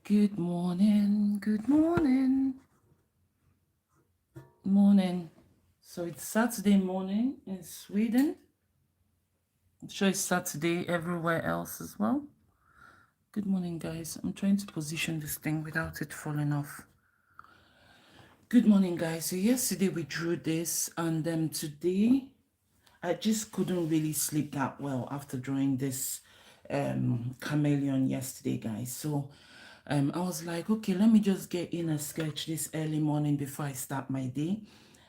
Good morning, good morning, morning. So it's Saturday morning in Sweden. I'm sure it's Saturday everywhere else as well. Good morning, guys. I'm trying to position this thing without it falling off. Good morning, guys. So yesterday we drew this, and today I just couldn't really sleep that well after drawing this chameleon yesterday, guys. So I was like, okay, let me just get in a sketch this early morning before I start my day.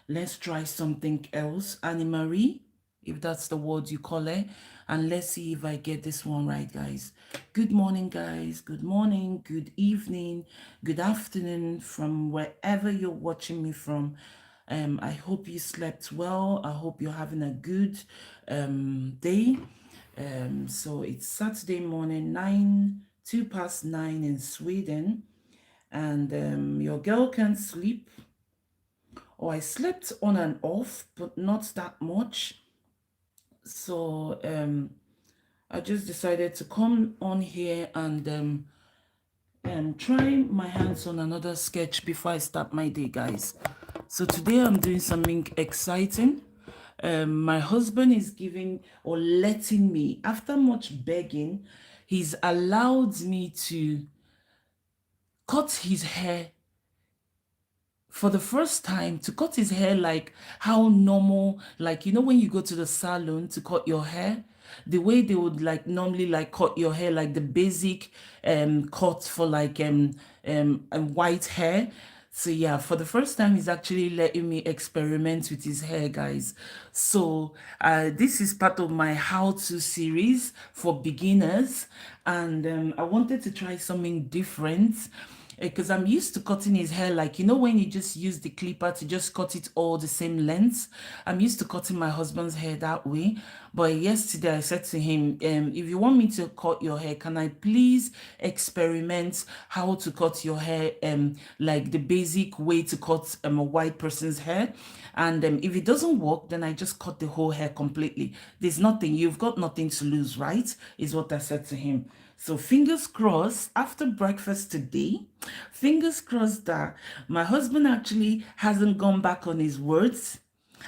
Let's try something else. Anne-Marie, if that's the word you call it. And let's see if I get this one right, guys. Good morning, guys. Good morning, good evening, good afternoon from wherever you're watching me from. I hope you slept well. I hope you're having a good day. So it's Saturday morning, 2 past 9 in Sweden, and your girl can't sleep. Or I slept on and off, but not that much. So I just decided to come on here and try my hands on another sketch before I start my day, guys. So today I'm doing something exciting. My husband is giving or letting me, after much begging, he's allowed me to cut his hair for the first time, to cut his hair like how normal, like, you know, when you go to the salon to cut your hair, the way they would like normally like cut your hair, like the basic cut for like white hair. So yeah, for the first time, he's actually letting me experiment with his hair, guys. So this is part of my how-to series for beginners, and I wanted to try something different because I'm used to cutting his hair like, you know, when you just use the clipper to just cut it all the same length. I'm used to cutting my husband's hair that way. But yesterday I said to him, if you want me to cut your hair, can I please experiment how to cut your hair like the basic way to cut a white person's hair? And if it doesn't work, then I just cut the whole hair completely. There's nothing, you've got nothing to lose, right? Is what I said to him. So fingers crossed, after breakfast today, fingers crossed that my husband actually hasn't gone back on his words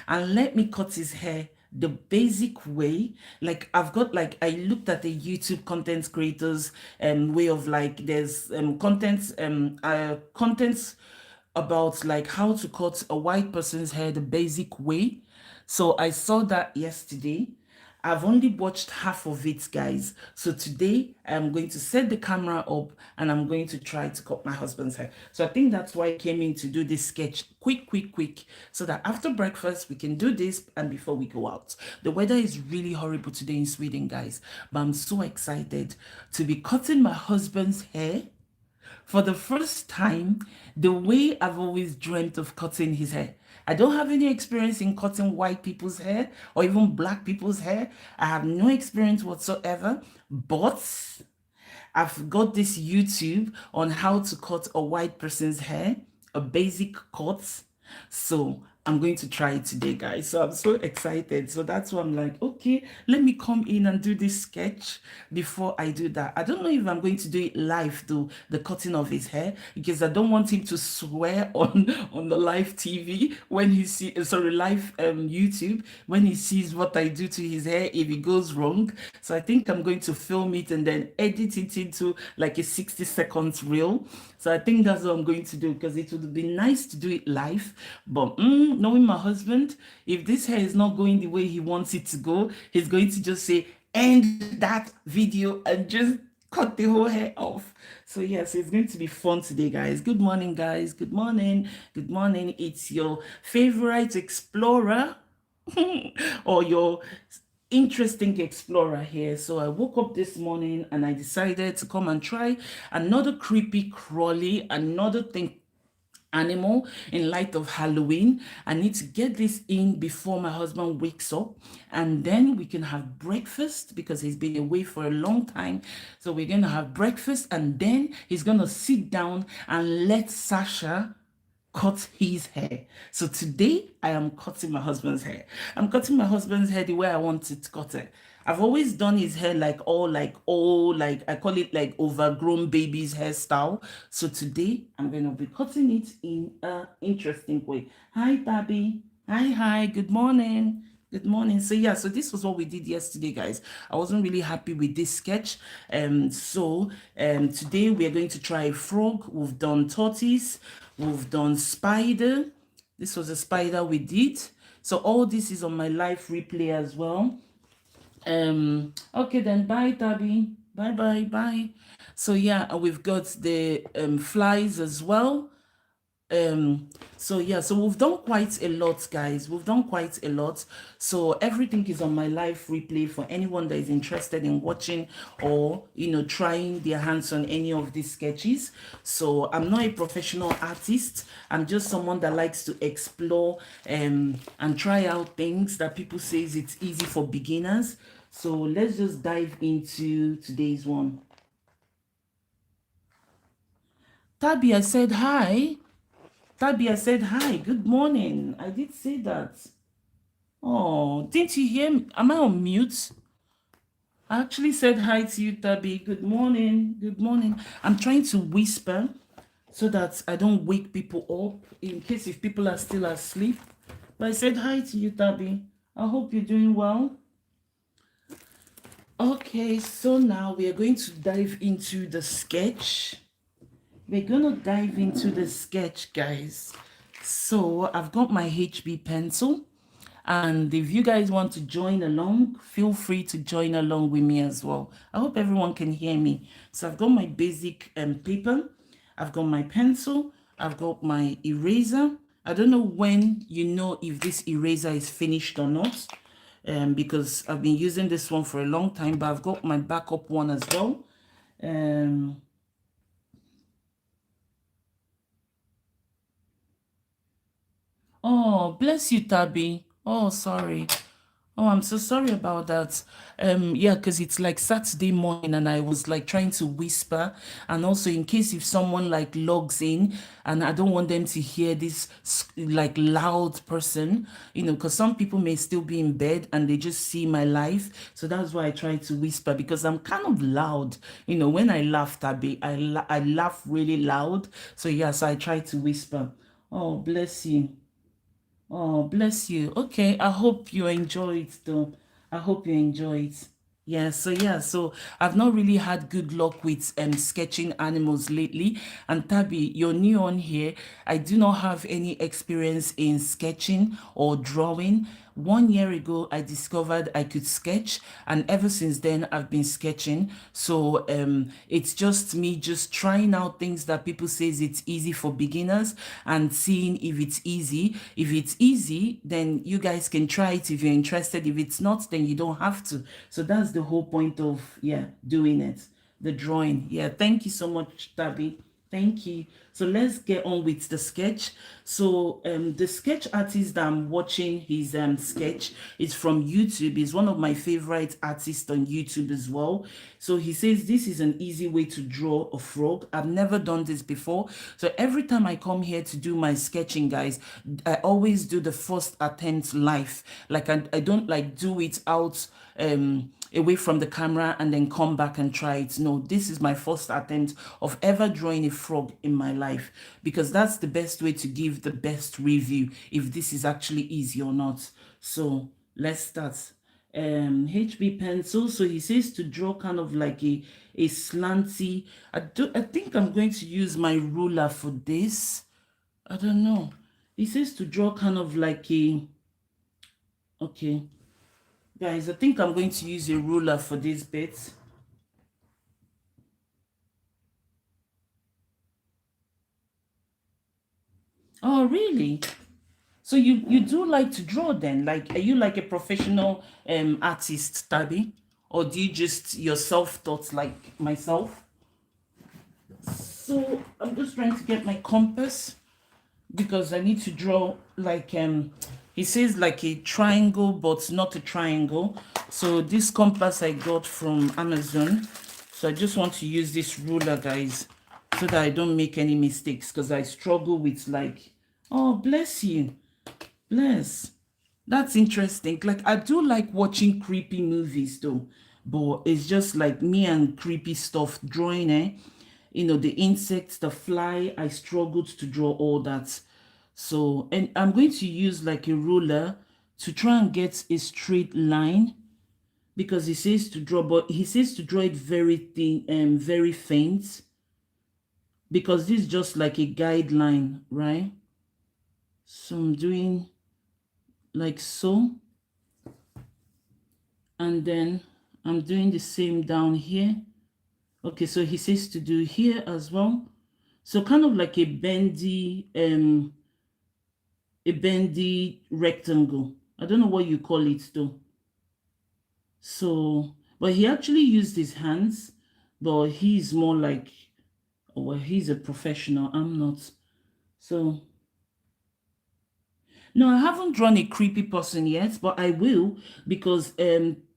and let me cut his hair the basic way. Like I've got, like, I looked at the YouTube content creators way of like, there's contents about like how to cut a white person's hair the basic way. So I saw that yesterday. I've only watched half of it, guys. So today I'm going to set the camera up and I'm going to try to cut my husband's hair. So I think that's why I came in to do this sketch quick, so that after breakfast we can do this and before we go out. The weather is really horrible today in Sweden, guys, but I'm so excited to be cutting my husband's hair for the first time the way I've always dreamt of cutting his hair. I don't have any experience in cutting white people's hair or even black people's hair. I have no experience whatsoever, but I've got this YouTube on how to cut a white person's hair, a basic cut. So I'm going to try it today, guys. So I'm so excited. So that's why I'm like, okay, let me come in and do this sketch before I do that. I don't know if I'm going to do it live though, the cutting of his hair, because I don't want him to swear on the live TV when he sees, sorry, live YouTube, when he sees what I do to his hair if it goes wrong. So I think I'm going to film it and then edit it into like a 60 seconds reel. So I think that's what I'm going to do, because it would be nice to do it live. But knowing my husband, if this hair is not going the way he wants it to go, he's going to just say, end that video and just cut the whole hair off. So yes, it's going to be fun today, guys. Good morning, guys. Good morning. Good morning. It's your favorite explorer or your interesting explorer here. So I woke up this morning and I decided to come and try another creepy crawly, another thing animal in light of Halloween. I need to get this in before my husband wakes up, and then we can have breakfast because he's been away for a long time. So we're going to have breakfast and then he's going to sit down and let Sasha cut his hair. So today I am cutting my husband's hair. I'm cutting my husband's hair the way I want it to cut it. I've always done his hair like all like old, like I call it like overgrown baby's hairstyle. So today I'm going to be cutting it in a interesting way. Hi, Tabby. Hi, good morning. Good morning. So yeah, so this was what we did yesterday, guys. I wasn't really happy with this sketch. Today we are going to try frog. We've done tortoise, we've done spider. This was a spider we did. So all this is on my live replay as well. Okay then, bye Tabby. Bye. So yeah, we've got the flies as well. So yeah, so we've done quite a lot, guys. We've done quite a lot. So everything is on my live replay for anyone that is interested in watching or trying their hands on any of these sketches. So I'm not a professional artist. I'm just someone that likes to explore and try out things that people say it's easy for beginners. So let's just dive into today's one. Tabby, I said hi. Tabby, I said hi. Good morning. I did say that. Oh, didn't you hear me? Am I on mute? I actually said hi to you, Tabby. Good morning. Good morning. I'm trying to whisper so that I don't wake people up in case if people are still asleep. But I said hi to you, Tabby. I hope you're doing well. Okay, so now we are going to dive into the sketch. We're gonna dive into the sketch, guys. So I've got my HB pencil, and if you guys want to join along, feel free to join along with me as well. I hope everyone can hear me. So I've got my basic paper, I've got my pencil, I've got my eraser. I don't know when you know if this eraser is finished or not, because I've been using this one for a long time, but I've got my backup one as well. Oh, bless you, Tabby. Oh, sorry. Oh, I'm so sorry about that. Yeah, because it's like Saturday morning and I was like trying to whisper. And also in case if someone like logs in and I don't want them to hear this like loud person, because some people may still be in bed and they just see my life. So that's why I try to whisper because I'm kind of loud. When I laugh, Tabby, I laugh really loud. So yeah, so I try to whisper. Oh, bless you. Oh, bless you. Okay, I hope you enjoy it though. I hope you enjoy it. Yeah, so I've not really had good luck with sketching animals lately. And Tabby, you're new on here. I do not have any experience in sketching or drawing. 1 year ago, I discovered I could sketch, and ever since then, I've been sketching. So it's just me just trying out things that people says it's easy for beginners and seeing if it's easy. If it's easy, then you guys can try it if you're interested. If it's not, then you don't have to. So that's the whole point of doing it, the drawing. Yeah, thank you so much, Tabby. Thank you. So let's get on with the sketch. So the sketch artist that I'm watching his sketch is from YouTube. He's one of my favorite artists on YouTube as well. So he says this is an easy way to draw a frog. I've never done this before. So every time I come here to do my sketching, guys, I always do the first attempt live. Like I don't like do it out away from the camera and then come back and try it. No, this is my first attempt of ever drawing a frog in my life, because that's the best way to give the best review if this is actually easy or not. So let's start. HB pencil. So he says to draw kind of like a slanty. I think I'm going to use my ruler for this. I don't know. He says to draw kind of like a, okay, guys, I think I'm going to use a ruler for this bit. Oh, really? So you do like to draw then? Like, are you like a professional artist, Tabby? Or do you just yourself thought like myself? So I'm just trying to get my compass because I need to draw like he says like a triangle but not a triangle. So this compass I got from Amazon. So I just want to use this ruler, guys, so that I don't make any mistakes, because I struggle with like, oh, bless you. Bless. That's interesting. Like I do like watching creepy movies though, but it's just like me and creepy stuff drawing, eh? You know, the insects, the fly, I struggled to draw all that. So, and I'm going to use like a ruler to try and get a straight line because he says to draw, but he says to draw it very thin and very faint because this is just like a guideline, right? So I'm doing like so, and then I'm doing the same down here. Okay, so he says to do here as well. So kind of like a bendy rectangle. I don't know what you call it though. So, but he actually used his hands, but he's more like, oh, well, he's a professional. I'm not. So, no, I haven't drawn a creepy person yet, but I will because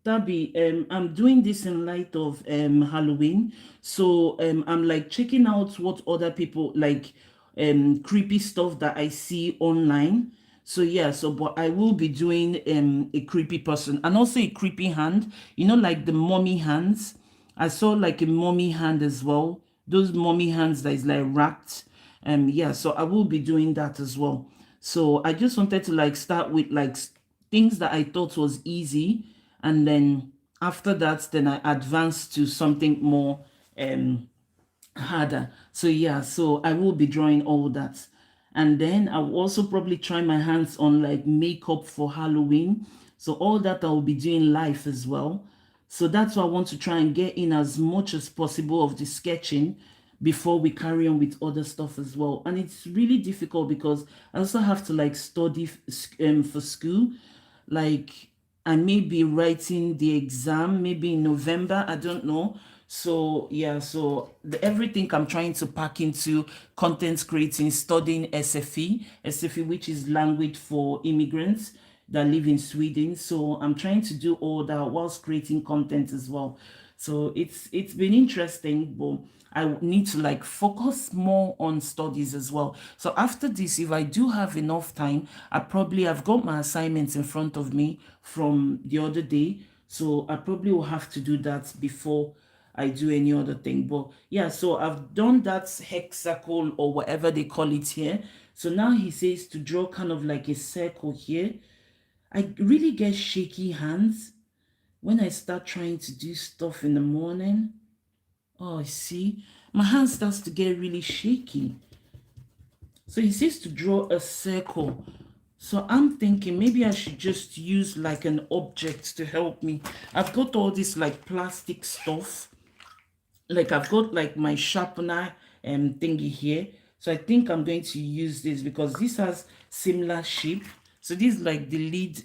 Tabby, I'm doing this in light of Halloween. So I'm like checking out what other people like creepy stuff that I see online. So yeah, so but I will be doing a creepy person and also a creepy hand, you know, like the mummy hands. I saw like a mummy hand as well. Those mummy hands that is like wrapped. Yeah, so I will be doing that as well. So I just wanted to like start with like things that I thought was easy, and then after that, then I advanced to something more um harder. So yeah, so I will be drawing all that. And then I'll also probably try my hands on like makeup for Halloween. So all that I will be doing live as well. So that's why I want to try and get in as much as possible of the sketching before we carry on with other stuff as well. And it's really difficult because I also have to like study for school. Like I may be writing the exam maybe in November, I don't know. So yeah, so everything I'm trying to pack into content creating, studying SFE, which is language for immigrants that live in Sweden. So I'm trying to do all that whilst creating content as well. So it's been interesting, but I need to like focus more on studies as well. So after this, if I do have enough time, I've got my assignments in front of me from the other day. So I probably will have to do that before I do any other thing. But yeah, so I've done that hexacle or whatever they call it here. So now he says to draw kind of like a circle here. I really get shaky hands when I start trying to do stuff in the morning. Oh, I see. My hand starts to get really shaky. So he says to draw a circle. So I'm thinking maybe I should just use like an object to help me. I've got all this like plastic stuff. Like I've got like my sharpener thingy here. So I think I'm going to use this because this has similar shape. So this is like the lead,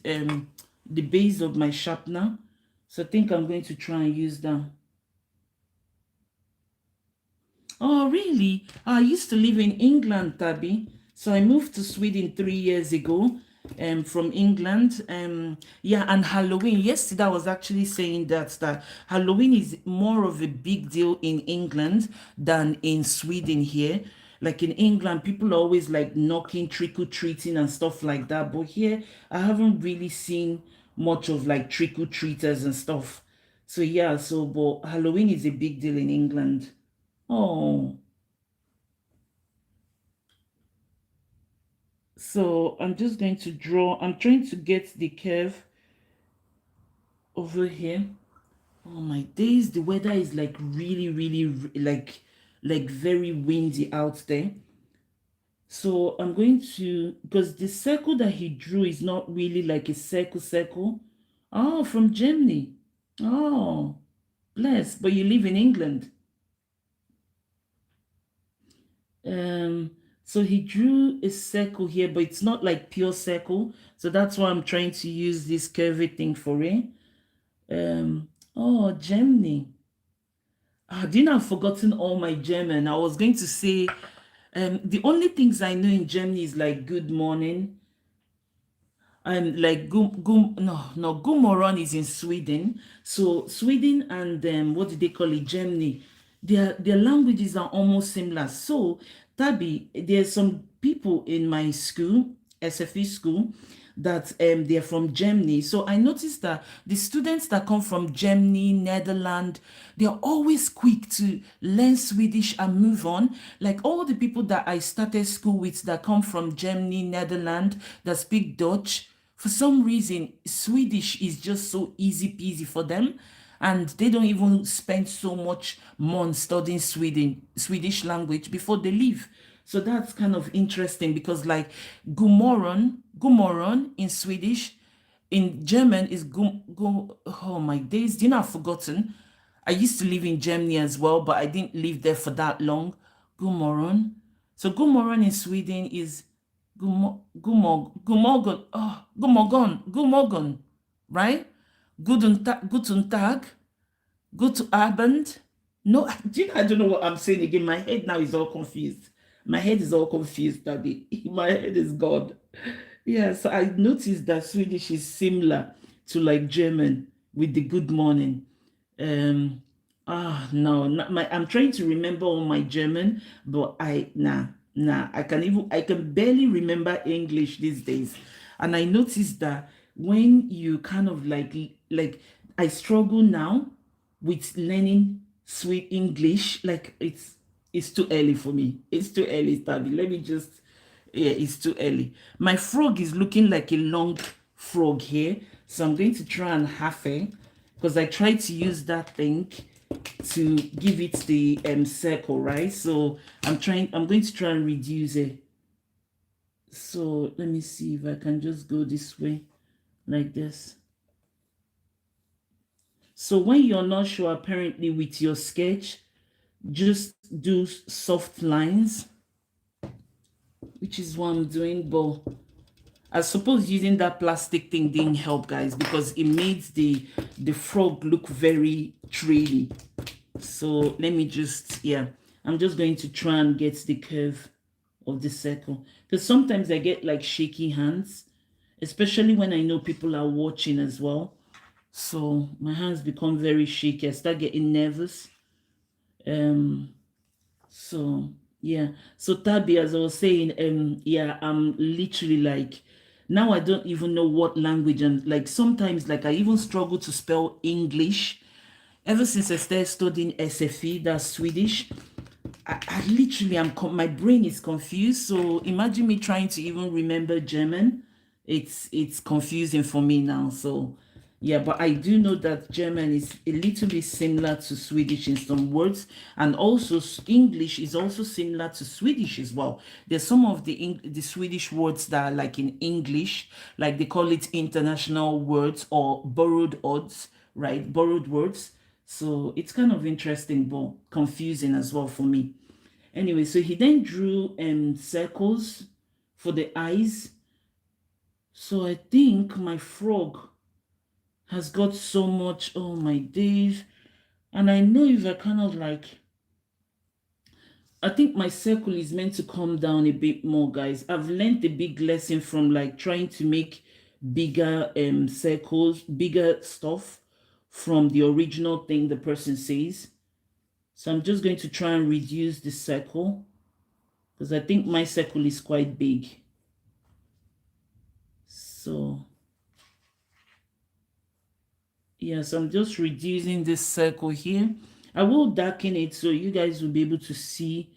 the base of my sharpener. So I think I'm going to try and use that. Oh, really? I used to live in England, Tabby. So I moved to Sweden 3 years ago, from England. Yeah, and Halloween. Yesterday I was actually saying that Halloween is more of a big deal in England than in Sweden here. Like in England, people are always like knocking, trick or treating and stuff like that. But here, I haven't really seen much of like trick or treaters and stuff. So yeah, so but Halloween is a big deal in England. Oh, so I'm just going to draw. I'm trying to get the curve over here. Oh my days, the weather is like really, really like very windy out there. So I'm going to, because the circle that he drew is not really like a circle. Oh, from Germany. Oh, bless. But you live in England. Um, so he drew a circle here, but it's not like pure circle. So that's why I'm trying to use this curvy thing for it. Oh, Germany. Ah, didn't I've forgotten all my German. I was going to say, the only things I know in Germany is like good morning. Like no, Gumoron is in Sweden. So Sweden and what do they call it, Germany, their languages are almost similar. So Tabi, there's some people in my school, SFE school, that they're from Germany. So I noticed that the students that come from Germany, Netherlands, they're always quick to learn Swedish and move on. Like all the people that I started school with that come from Germany, Netherlands, that speak Dutch, for some reason, Swedish is just so easy peasy for them, and they don't even spend so much months studying Swedish language before they leave. So that's kind of interesting because like god morgon in Swedish, in German is oh my days, do you know I've forgotten? I used to live in Germany as well, but I didn't live there for that long. God morgon. So god morgon in Sweden is god morgon, right? Guten Tag, guten Abend. No, do you know, I don't know what I'm saying again. My head now is all confused. My head is all confused, Daddy. My head is gone. Yeah, so I noticed that Swedish is similar to like German with the good morning. Um, no, not my. I'm trying to remember all my German, but I can barely remember English these days. And I noticed that when you kind of like I struggle now with learning sweet English. Like it's too early for me. It's too early, Tabby. Let me just yeah, it's too early. My frog is looking like a long frog here, so I'm going to try and half it because I tried to use that thing to give it the circle, right? So I'm going to try and reduce it. So let me see if I can just go this way like this. So when you're not sure, apparently with your sketch, just do soft lines, which is what I'm doing. But I suppose using that plastic thing didn't help, guys, because it made the frog look very traily. So let me just, yeah, I'm just going to try and get the curve of the circle. Because sometimes I get like shaky hands, especially when I know people are watching as well. So my hands become very shaky. I start getting nervous. So yeah. So Tabi, as I was saying, yeah, I'm literally like now I don't even know what language, and like sometimes like I even struggle to spell English. Ever since I started studying SFE, that's Swedish, I literally my brain is confused. So imagine me trying to even remember German. It's confusing for me now. So yeah, but I do know that German is a little bit similar to Swedish in some words, and also English is also similar to Swedish as well. There's some of the Swedish words that are like in English, like they call it international words or borrowed words, right? Borrowed words. So it's kind of interesting but confusing as well for me. Anyway, so he then drew circles for the eyes. So I think my frog has got so much, oh my days. And I know if I kind of like, I think my circle is meant to come down a bit more, guys. I've learned a big lesson from like trying to make bigger circles, bigger stuff from the original thing the person says. So I'm just going to try and reduce the circle because I think my circle is quite big. So yes, I'm just reducing this circle here. I will darken it so you guys will be able to see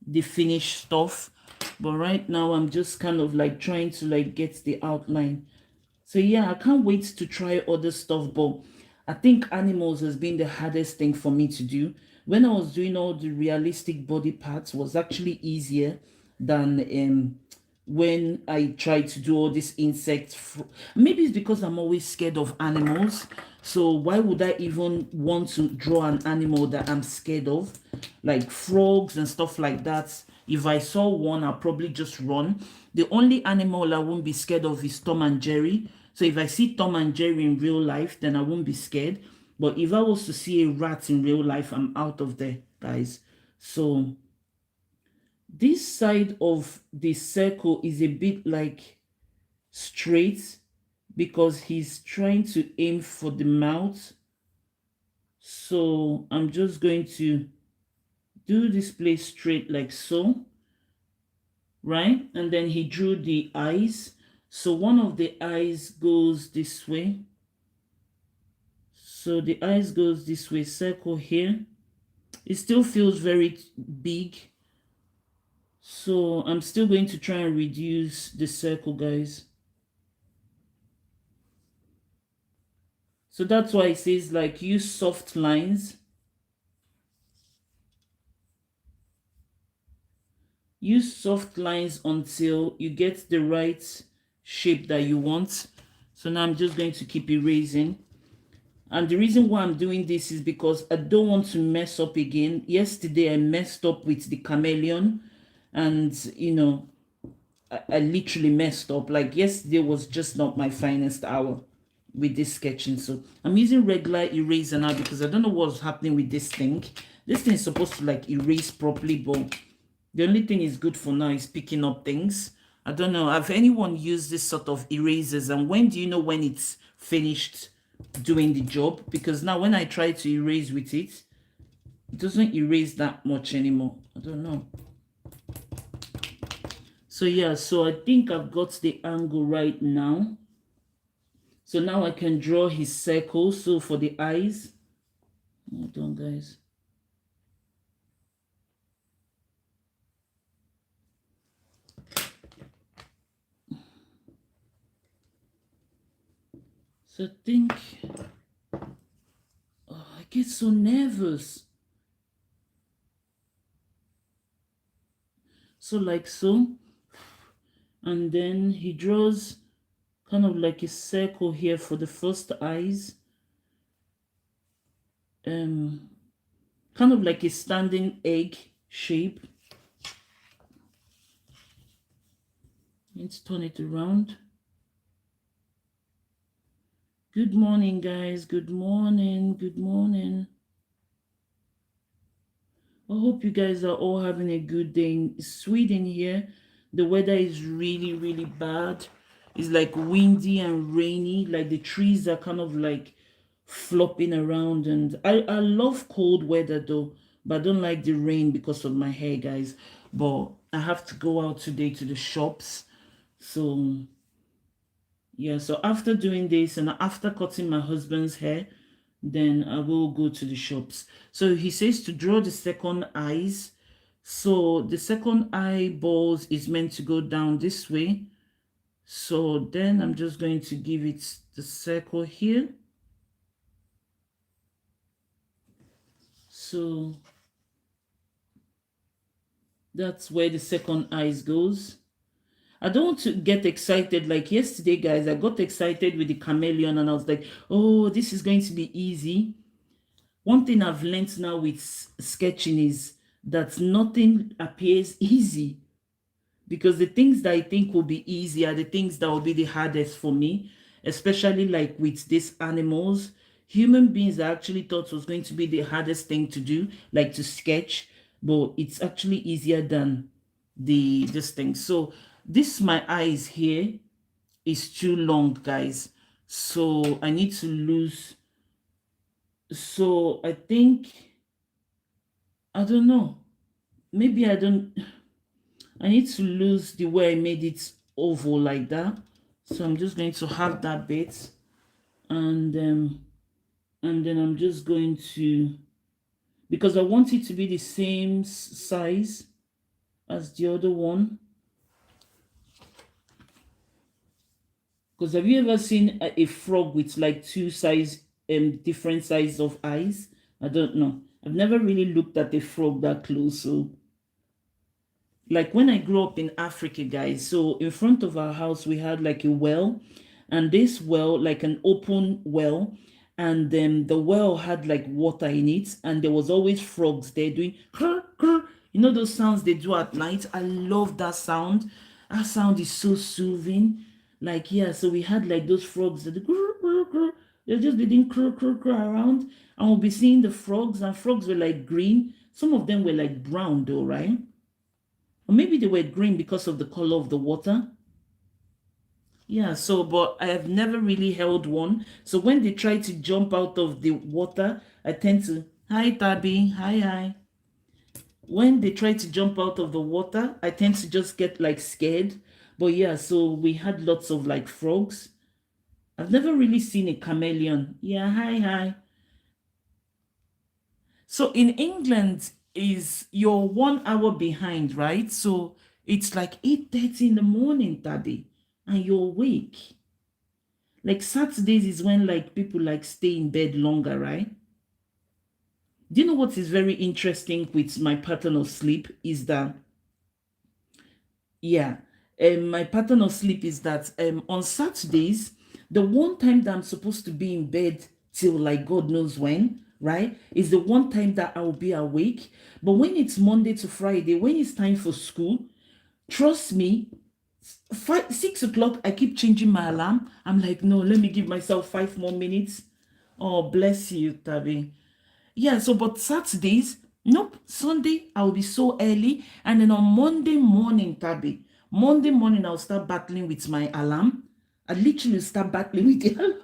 the finished stuff. But right now I'm just kind of like trying to like get the outline. So yeah, I can't wait to try other stuff, but I think animals has been the hardest thing for me to do. When I was doing all the realistic body parts was actually easier than when I try to do all this insects. Maybe it's because I'm always scared of animals. So why would I even want to draw an animal that I'm scared of? Like frogs and stuff like that. If I saw one, I'll probably just run. The only animal I won't be scared of is Tom and Jerry. So if I see Tom and Jerry in real life, then I won't be scared. But if I was to see a rat in real life, I'm out of there, guys. So this side of the circle is a bit like straight because he's trying to aim for the mouth. So I'm just going to do this place straight like so, right? And then he drew the eyes. So one of the eyes goes this way. So the eyes goes this way, circle here. It still feels very big. So I'm still going to try and reduce the circle, guys. So that's why it says like use soft lines. Use soft lines until you get the right shape that you want. So now I'm just going to keep erasing. And the reason why I'm doing this is because I don't want to mess up again. Yesterday I messed up with the chameleon, and I literally messed up. Like yesterday was just not my finest hour with this sketching. So I'm using regular eraser now because I don't know what's happening with this thing. This thing is supposed to like erase properly, but the only thing is good for now is picking up things. I don't know. Have anyone used this sort of erasers, and when do you know when it's finished doing the job? Because now when I try to erase with it, it doesn't erase that much anymore. I don't know. So yeah, so I think I've got the angle right now. So now I can draw his circle. So for the eyes, hold on guys. So I think, oh, I get so nervous. So like so, and then he draws kind of like a circle here for the first eyes. Kind of like a standing egg shape. Let's turn it around. Good morning, guys. Good morning. Good morning. I hope you guys are all having a good day. In Sweden here, the weather is really, really bad. It's like windy and rainy. Like the trees are kind of like flopping around. And I love cold weather though, but I don't like the rain because of my hair, guys. But I have to go out today to the shops. So yeah, so after doing this and after cutting my husband's hair, then I will go to the shops. So he says to draw the second eyes. So the second eyeballs is meant to go down this way. So then I'm just going to give it the circle here. So that's where the second eyes goes. I don't want to get excited like yesterday, guys. I got excited with the chameleon and I was like, oh, this is going to be easy. One thing I've learned now with sketching is that nothing appears easy, because the things that I think will be easy are the things that will be the hardest for me, especially like with these animals. Human beings I actually thought was going to be the hardest thing to do, like to sketch, but it's actually easier than this thing. So this my eyes here is too long, guys. So I need to lose. So I think, I don't know. Maybe I don't. I need to lose the way I made it oval like that. So I'm just going to have that bit, and then I'm just going to, because I want it to be the same size as the other one. Because have you ever seen a frog with like different size of eyes? I don't know. I've never really looked at a frog that close. So like when I grew up in Africa, guys, so in front of our house we had like a well, and this well, like an open well, and then the well had like water in it, and there was always frogs there doing krr, krr. You know those sounds they do at night? I love that sound. That sound is so soothing. Like, yeah, so we had like those frogs that grr, grr, grr. They're just doing krr, krr, krr around, and we'll be seeing the frogs, and frogs were like green. Some of them were like brown though, right? Or maybe they were green because of the color of the water. Yeah, so, but I have never really held one. So when they try to jump out of the water, I tend to, hi, Tabby, hi, hi. When they try to jump out of the water, I tend to just get like scared. But yeah, so we had lots of like frogs. I've never really seen a chameleon. Yeah, hi, hi. So in England is you're 1 hour behind, right? So it's like 8:30 in the morning, Daddy, and you're awake. Like Saturdays is when like people like stay in bed longer, right? Do you know what is very interesting with my pattern of sleep is that yeah, my pattern of sleep is that on Saturdays, the one time that I'm supposed to be in bed till like God knows when, right, is the one time that I'll be awake. But when it's Monday to Friday, when it's time for school, trust me, 6 o'clock, I keep changing my alarm. I'm like, no, let me give myself 5 more minutes. Oh, bless you, Tabi. Yeah, so but Saturdays, nope. Sunday, I'll be so early. And then on Monday morning, Tabby, Monday morning, I'll start battling with my alarm. I literally start battling with the alarm.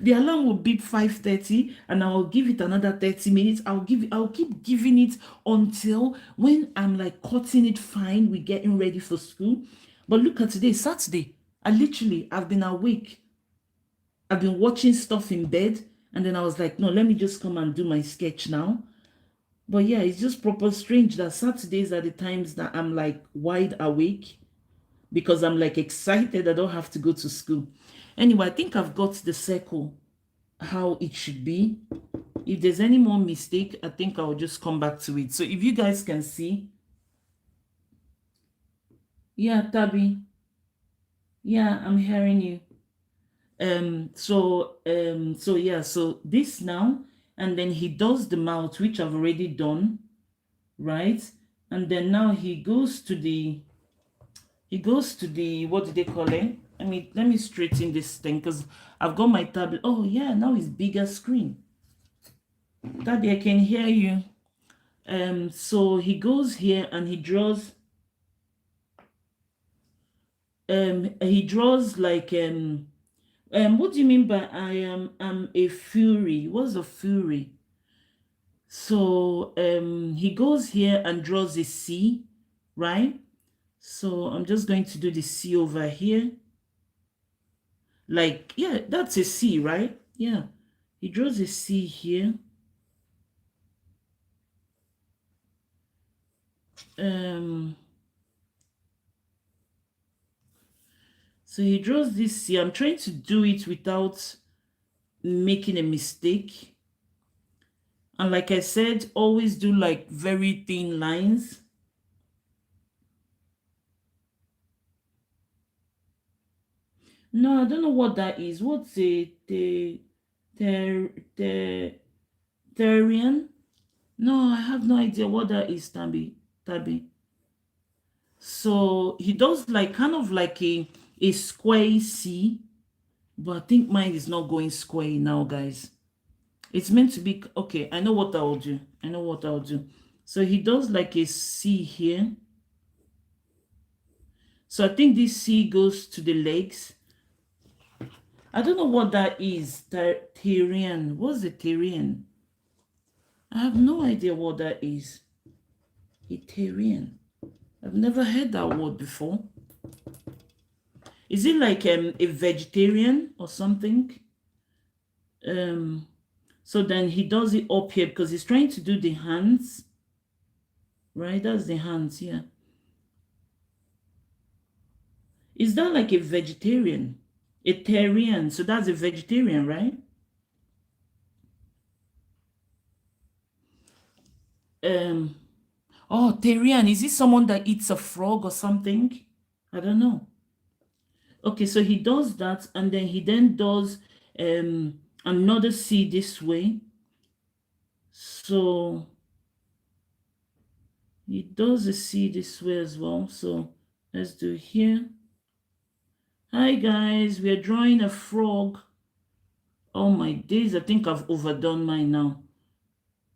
The alarm will beep 5:30 and I'll give it another 30 minutes. I'll keep giving it until when I'm like cutting it fine, we're getting ready for school. But look at today, Saturday. I've been awake. I've been watching stuff in bed. And then I was like, no, let me just come and do my sketch now. But yeah, it's just proper strange that Saturdays are the times that I'm like wide awake because I'm like excited I don't have to go to school. Anyway, I think I've got the circle how it should be. If there's any more mistake, I think I'll just come back to it. So if you guys can see, yeah, Tabby, yeah, I'm hearing you. So yeah, so this now, and then he does the mouth, which I've already done, right? And then now he goes to the what do they call it? Let me straighten this thing because I've got my tablet. Oh yeah, now it's bigger screen. Daddy, I can hear you. So he goes here and he draws like what do you mean by I am a fury? What's a fury? So he goes here and draws a C, right? So I'm just going to do the C over here. Like, yeah, that's a C, right? Yeah. He draws a C here. Um, so he draws this C. I'm trying to do it without making a mistake. And like I said, always do like very thin lines. No, I don't know what that is. What's a ter, ter, Therian? No, I have no idea what that is, Tabby. So he does like kind of like a square C, but I think mine is not going square now, guys. It's meant to be okay. I know what I'll do. I know what I'll do. So he does like a C here. So I think this C goes to the legs. I don't know what that is. Tyrian. What's the Tyrian? I have no idea what that is. A Tyrian. I've never heard that word before. Is it like a vegetarian or something? So then he does it up here because he's trying to do the hands. Right? That's the hands, yeah. Is that like a vegetarian? A Therian. So that's a vegetarian, right? Um oh, Therian. Is it someone that eats a frog or something? I don't know. Okay, so he does that and then he then does another C this way. So he does a C this way as well. So let's do here. Hi guys, we are drawing a frog. Oh my days, I think I've overdone mine now.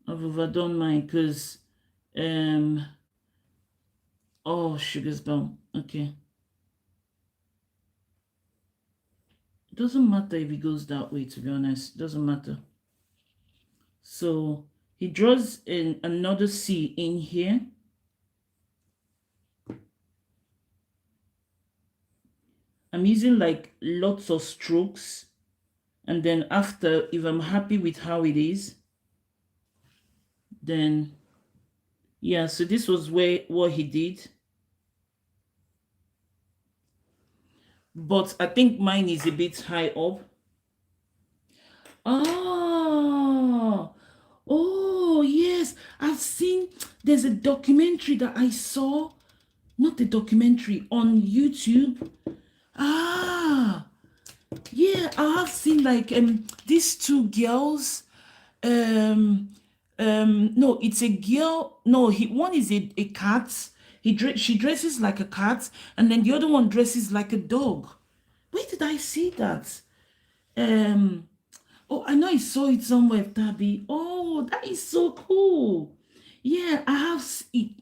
I've overdone mine because oh, sugar's bomb. Okay. It doesn't matter if he goes that way, to be honest. It doesn't matter. So he draws in another C in here. I'm using like lots of strokes. And then after, if I'm happy with how it is, then yeah, so this was where what he did. But I think mine is a bit high up. Oh, oh yes. I've seen there's a documentary that I saw, not a documentary on YouTube. Ah, yeah, I have seen like these two girls. Um no, it's a girl. No, one is a cat. She dresses like a cat, and then the other one dresses like a dog. Where did I see that? Um Oh, I know I saw it somewhere, Tabby. Oh, that is so cool. Yeah, I've seen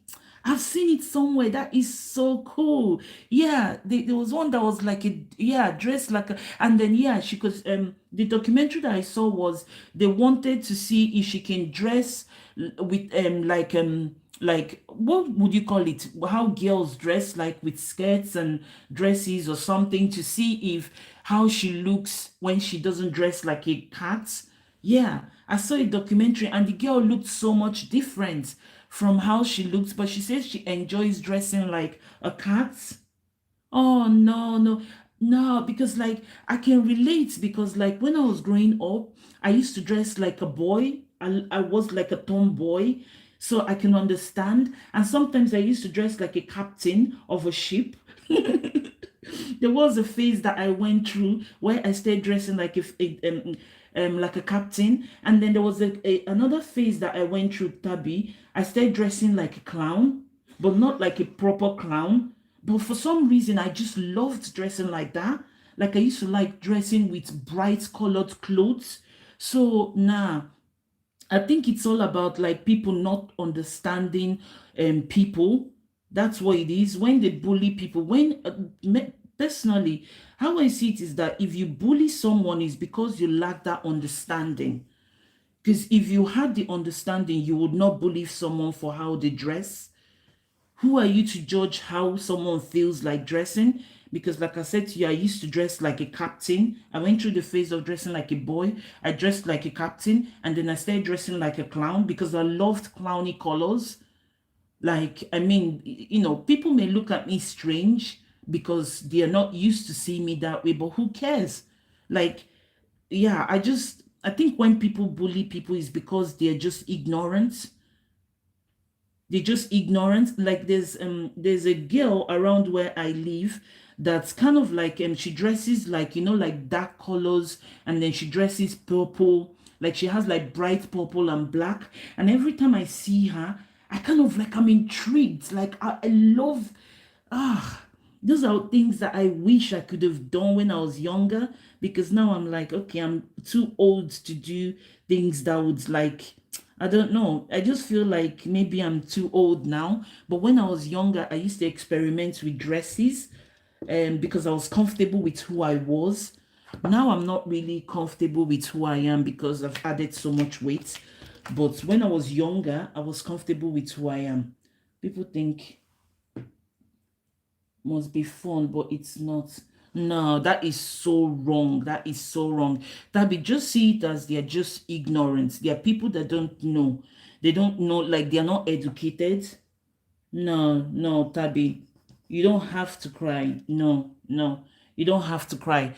it somewhere. That is so cool. Yeah, there was one that was like a yeah, dressed like a, and then yeah, she could the documentary that I saw was they wanted to see if she can dress with like what would you call it, how girls dress like with skirts and dresses or something, to see if how she looks when she doesn't dress like a cat. Yeah, I saw a documentary and the girl looked so much different from how she looks, but she says she enjoys dressing like a cat. Oh no, no, no, because like I can relate, because like when I was growing up, I used to dress like a boy. I was like a tomboy, so I can understand. And sometimes I used to dress like a captain of a ship. There was a phase that I went through where I started dressing like like a captain, and then there was another phase that I went through, Tabby. I started dressing like a clown, but not like a proper clown. But for some reason, I just loved dressing like that. Like I used to like dressing with bright colored clothes. So nah, I think it's all about like people not understanding people. That's what it is. When they bully people, personally, how I see it is that if you bully someone, is because you lack that understanding. Because if you had the understanding, you would not bully someone for how they dress. Who are you to judge how someone feels like dressing? Because, like I said to you, I used to dress like a captain. I went through the phase of dressing like a boy. I dressed like a captain, and then I started dressing like a clown because I loved clowny colors. Like, I mean, people may look at me strange because they are not used to seeing me that way, but who cares? Like, yeah, I think when people bully people is because they're just ignorant. They're just ignorant. Like there's a girl around where I live that's kind of like she dresses like like dark colors, and then she dresses purple, like she has like bright purple and black. And every time I see her, I kind of like I'm intrigued. Like I love ah those are things that I wish I could have done when I was younger, because now I'm like, okay, I'm too old to do things that would like, I don't know. I just feel like maybe I'm too old now. But when I was younger, I used to experiment with dresses because I was comfortable with who I was. Now I'm not really comfortable with who I am because I've added so much weight. But when I was younger, I was comfortable with who I am. People think must be fun, but it's not. No, that is so wrong. That is so wrong. That we just see it as they're just ignorant. They are people that don't know. They don't know, like they're not educated. No, no, Tabi, you don't have to cry. No, no, you don't have to cry.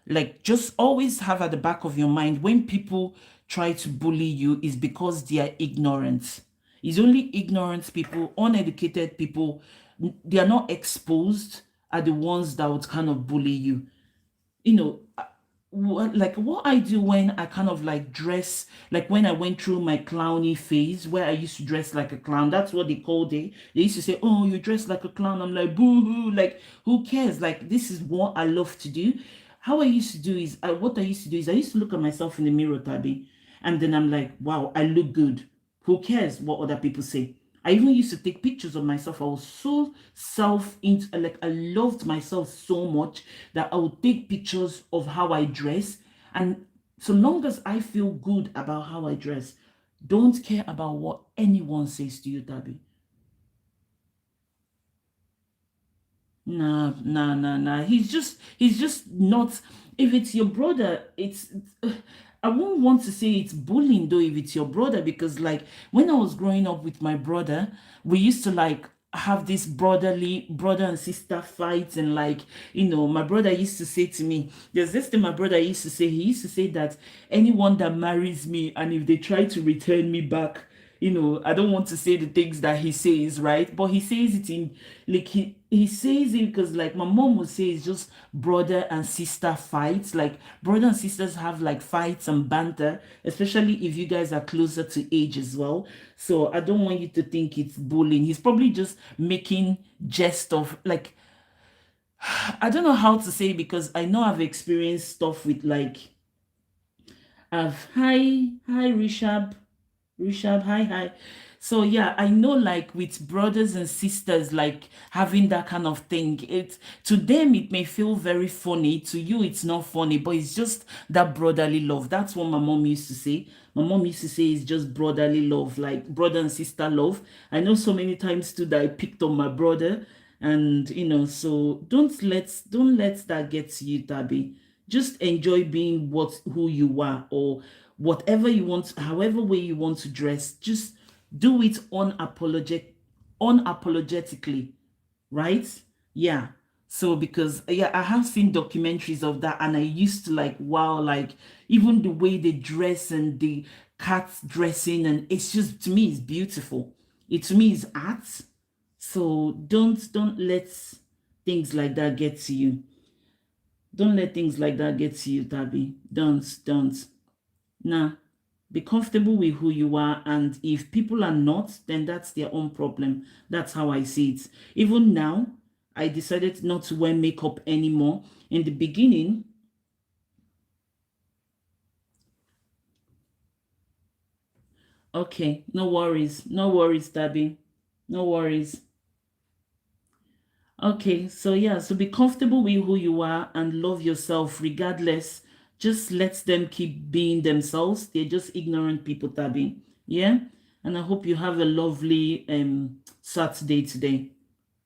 Like just always have at the back of your mind when people try to bully you is because they are ignorant. It's only ignorant people, uneducated people, they are not exposed, are the ones that would kind of bully you. you know like what I do when I kind of like dress, like when I went through my clowny phase where I used to dress like a clown. That's what they called it. They used to say, oh, you dress like a clown. I'm like, boo hoo, like who cares? Like this is what I love to do. How I used to do is what I used to do is I used to look at myself in the mirror, Tabby, and then I'm like, wow, I look good. Who cares what other people say? I even used to take pictures of myself. I was so self into, like I loved myself so much that I would take pictures of how I dress. And so long as I feel good about how I dress, don't care about what anyone says to you, Tabby. Nah, nah, nah, nah. He's just not. If it's your brother, I won't want to say it's bullying though if it's your brother, because like when I was growing up with my brother, we used to like have this brotherly brother and sister fights, and like, my brother used to say to me, there's this thing my brother used to say. He used to say that anyone that marries me and if they try to return me back, I don't want to say the things that he says, right? But he says it in like he says it because like my mom would say it's just brother and sister fights. Like brother and sisters have like fights and banter, especially if you guys are closer to age as well. So I don't want you to think it's bullying. He's probably just making jest of like I don't know how to say, because I know I've experienced stuff with like I've hi Rishabh, hi, hi. So yeah, I know like with brothers and sisters, like having that kind of thing, to them it may feel very funny. To you, it's not funny, but it's just that brotherly love. That's what my mom used to say. My mom used to say it's just brotherly love, like brother and sister love. I know so many times too that I picked on my brother, and so don't let that get to you, Tabby. Just enjoy being who you are, or whatever you want, however way you want to dress. Just do it unapologetically, right? Yeah. So because yeah, I have seen documentaries of that, and I used to like, wow, like even the way they dress and the cats dressing, and it's just, to me it's beautiful. It to me is art. So don't let things like that get to you. Don't let things like that get to you, Tabby. Don't. Nah, be comfortable with who you are, and if people are not, then that's their own problem. That's how I see it. Even now, I decided not to wear makeup anymore. In the beginning, okay, no worries, Tabby, no worries. Okay, so yeah, so be comfortable with who you are and love yourself regardless. Just let them keep being themselves. They're just ignorant people, Tabby. Yeah? And I hope you have a lovely Saturday today.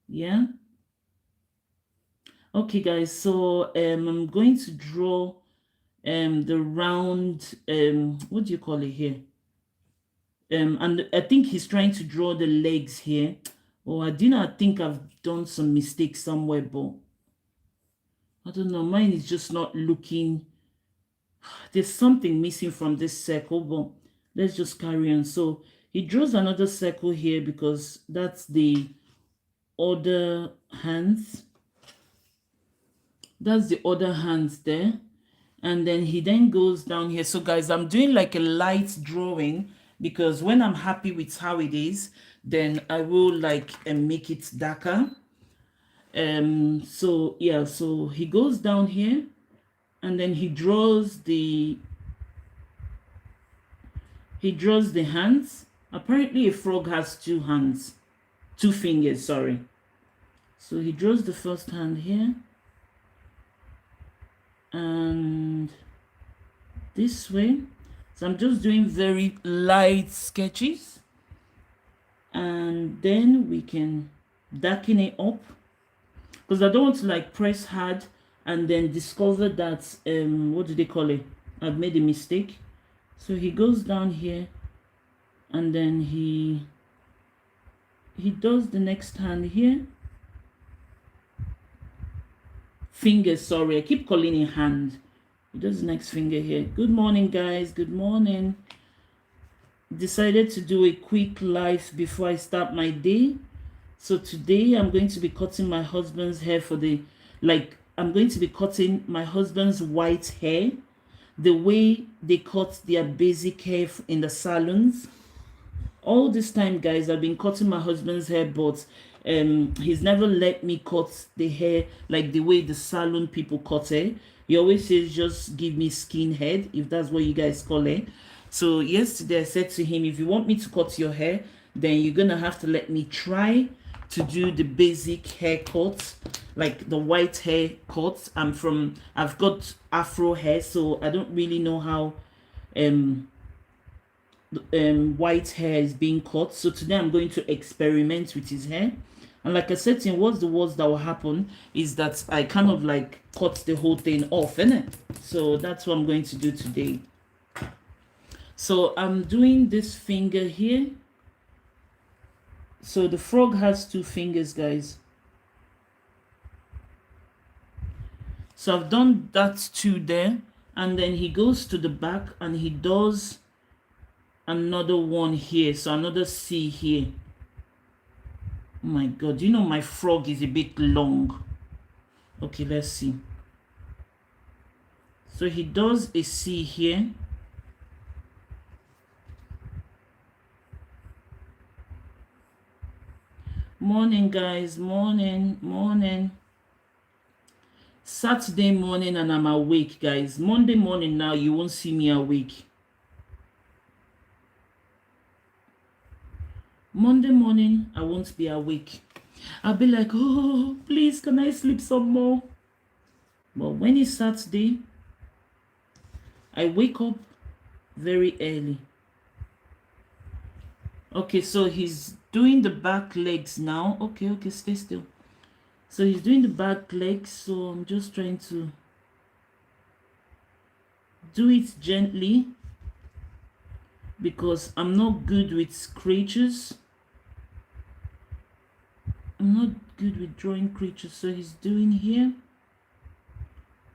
Yeah? Okay, guys, so I'm going to draw the round, what do you call it here? And I think he's trying to draw the legs here. Oh, I do not think I've done some mistakes somewhere, but I don't know. Mine is just not looking. There's something missing from this circle, but let's just carry on. So he draws another circle here because that's the other hands. That's the other hands there. And then he then goes down here. So guys, I'm doing like a light drawing because when I'm happy with how it is, then I will like make it darker. So yeah, so he goes down here and then he draws the hands. Apparently a frog has two hands, two fingers, sorry. So he draws the first hand here and this way. So I'm just doing very light sketches, and then we can darken it up because I don't want to like press hard and then discover that what do they call it, I've made a mistake. So he goes down here and then he does the next hand here. Finger, sorry, I keep calling it hand. He does the next finger here. Good morning, guys. Good morning. Decided to do a quick live before I start my day. So today I'm going to be cutting my husband's hair I'm going to be cutting my husband's white hair the way they cut their basic hair in the salons. All this time, guys, I've been cutting my husband's hair, but he's never let me cut the hair like the way the salon people cut it. He always says just give me skinhead, if that's what you guys call it. So yesterday I said to him, if you want me to cut your hair, then you're gonna have to let me try to do the basic haircut, like the white hair cut. I've got afro hair, so I don't really know how um white hair is being cut. So today I'm going to experiment with his hair. And like I said, what's the worst that will happen is that I kind of like cut the whole thing off, innit? So that's what I'm going to do today. So I'm doing this finger here. So the frog has 2 fingers, guys. So I've done that 2 there, and then he goes to the back and he does another one here. So another C here. Oh my god, you know my frog is a bit long. Okay, let's see. So he does a C here. Morning, guys. Morning. Saturday morning and I'm awake, guys. Monday morning now, you won't see me awake. Monday morning, I won't be awake. I'll be like, oh, please, can I sleep some more? But when it's Saturday, I wake up very early. Okay, so he's doing the back legs now. Okay, stay still. So he's doing the back legs, so I'm just trying to do it gently because I'm not good with creatures. I'm not good with drawing creatures. So he's doing here.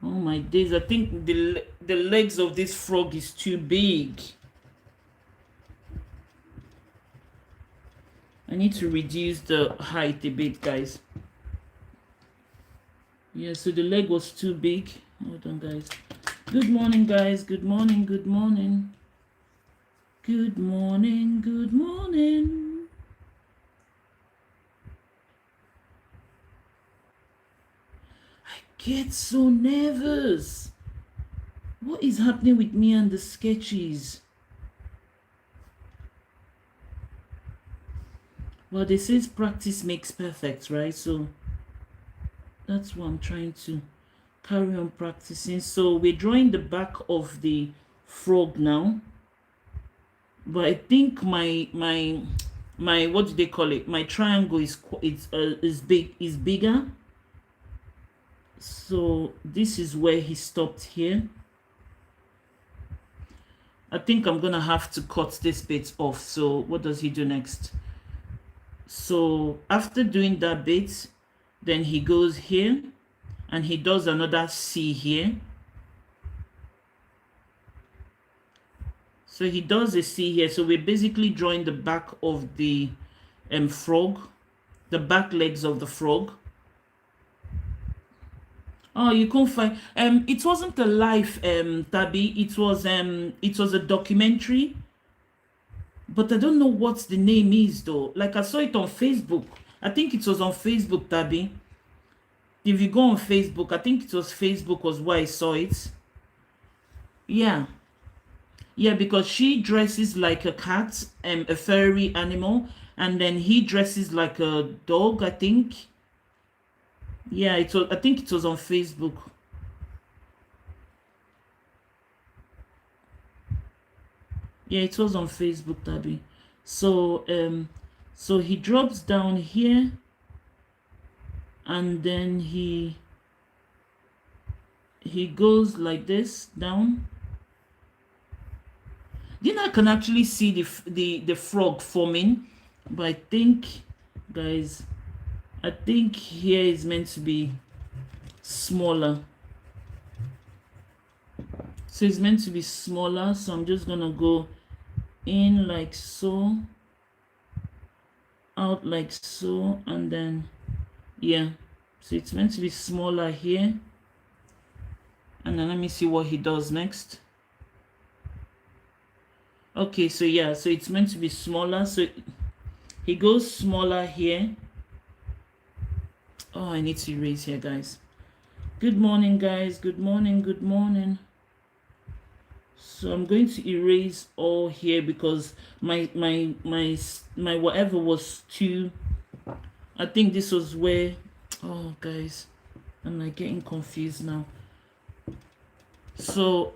Oh my days, I think the legs of this frog is too big. I need to reduce the height a bit, guys. Yeah, so the leg was too big. Hold on, guys. Good morning, guys. Good morning. Good morning. Good morning. Good morning. I get so nervous. What is happening with me and the sketches? Well, they say practice makes perfect, right? So that's what I'm trying to carry on practicing. So we're drawing the back of the frog now, but I think my what do they call it? My triangle is bigger. So this is where he stopped here. I think I'm gonna have to cut this bit off. So what does he do next? So after doing that bit, then he goes here and he does another C here. So he does a C here. So we're basically drawing the back of the frog, the back legs of the frog. Oh, you can't find it wasn't a live Tabby, it was a documentary. But I don't know what the name is though. Like I saw it on Facebook. I think it was on Facebook, Tabby. If you go on Facebook, I think it was Facebook was where I saw it. Yeah. Yeah, because she dresses like a cat, a furry animal, and then he dresses like a dog, I think. Yeah, I think it was on Facebook. Yeah, it was on Facebook, Tabby. So so he drops down here and then he goes like this down. Then I can actually see the frog forming, but I think, guys, I think here is meant to be smaller. So it's meant to be smaller, so I'm just gonna go in like so, out like so, and then yeah, so it's meant to be smaller here. And then let me see what he does next. Okay, so yeah, so it's meant to be smaller, so he goes smaller here. Oh, I need to erase here, guys. Good morning, guys. Good morning. So I'm going to erase all here because my whatever was too. I think this was where. Oh, guys, I'm like getting confused now. So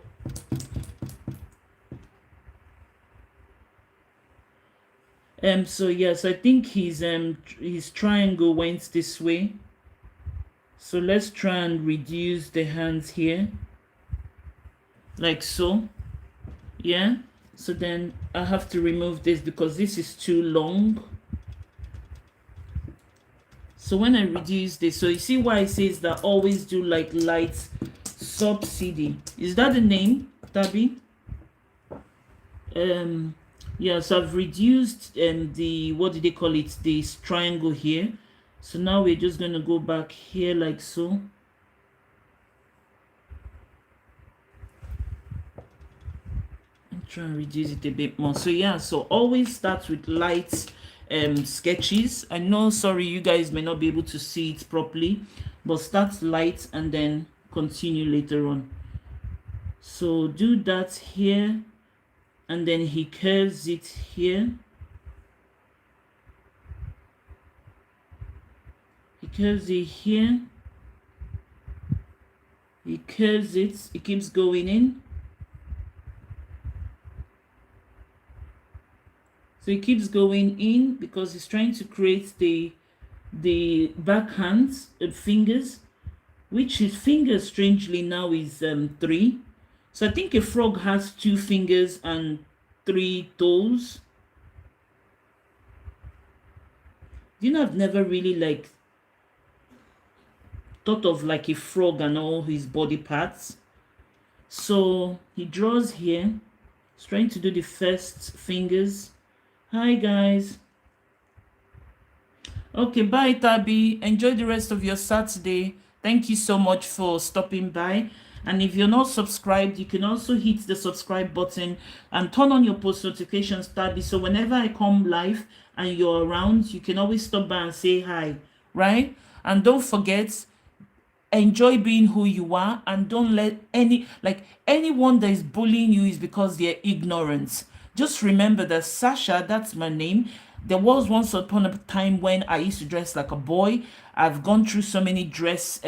So yes, I think his triangle went this way. So let's try and reduce the hands here, like so. Yeah. So then I have to remove this because this is too long. So when I reduce this, so you see why it says that always do like light subsidy. Is that the name, Tabby? Yeah, so I've reduced the, what did they call it, this triangle here. So now we're just going to go back here like so. And try and reduce it a bit more. So yeah, so always start with light sketches. I know, sorry, you guys may not be able to see it properly, but start light and then continue later on. So do that here, and then he curves it here. He curves it here. He curves it. It keeps going in. So he keeps going in because he's trying to create the back hands, fingers, which his fingers strangely now is 3. So I think a frog has 2 fingers and 3 toes. You know, I've never really like thought of like a frog and all his body parts. So he draws here. He's trying to do the first fingers. Hi guys. Okay, bye Tabby. Enjoy the rest of your Saturday. Thank you so much for stopping by. And if you're not subscribed, you can also hit the subscribe button and turn on your post notifications, Tabby. So whenever I come live and you're around, you can always stop by and say hi, right? And don't forget, enjoy being who you are, and don't let anyone that is bullying you is because they're ignorant. Just remember that Sasha, that's my name. There was once upon a time when I used to dress like a boy. I've gone through so many dress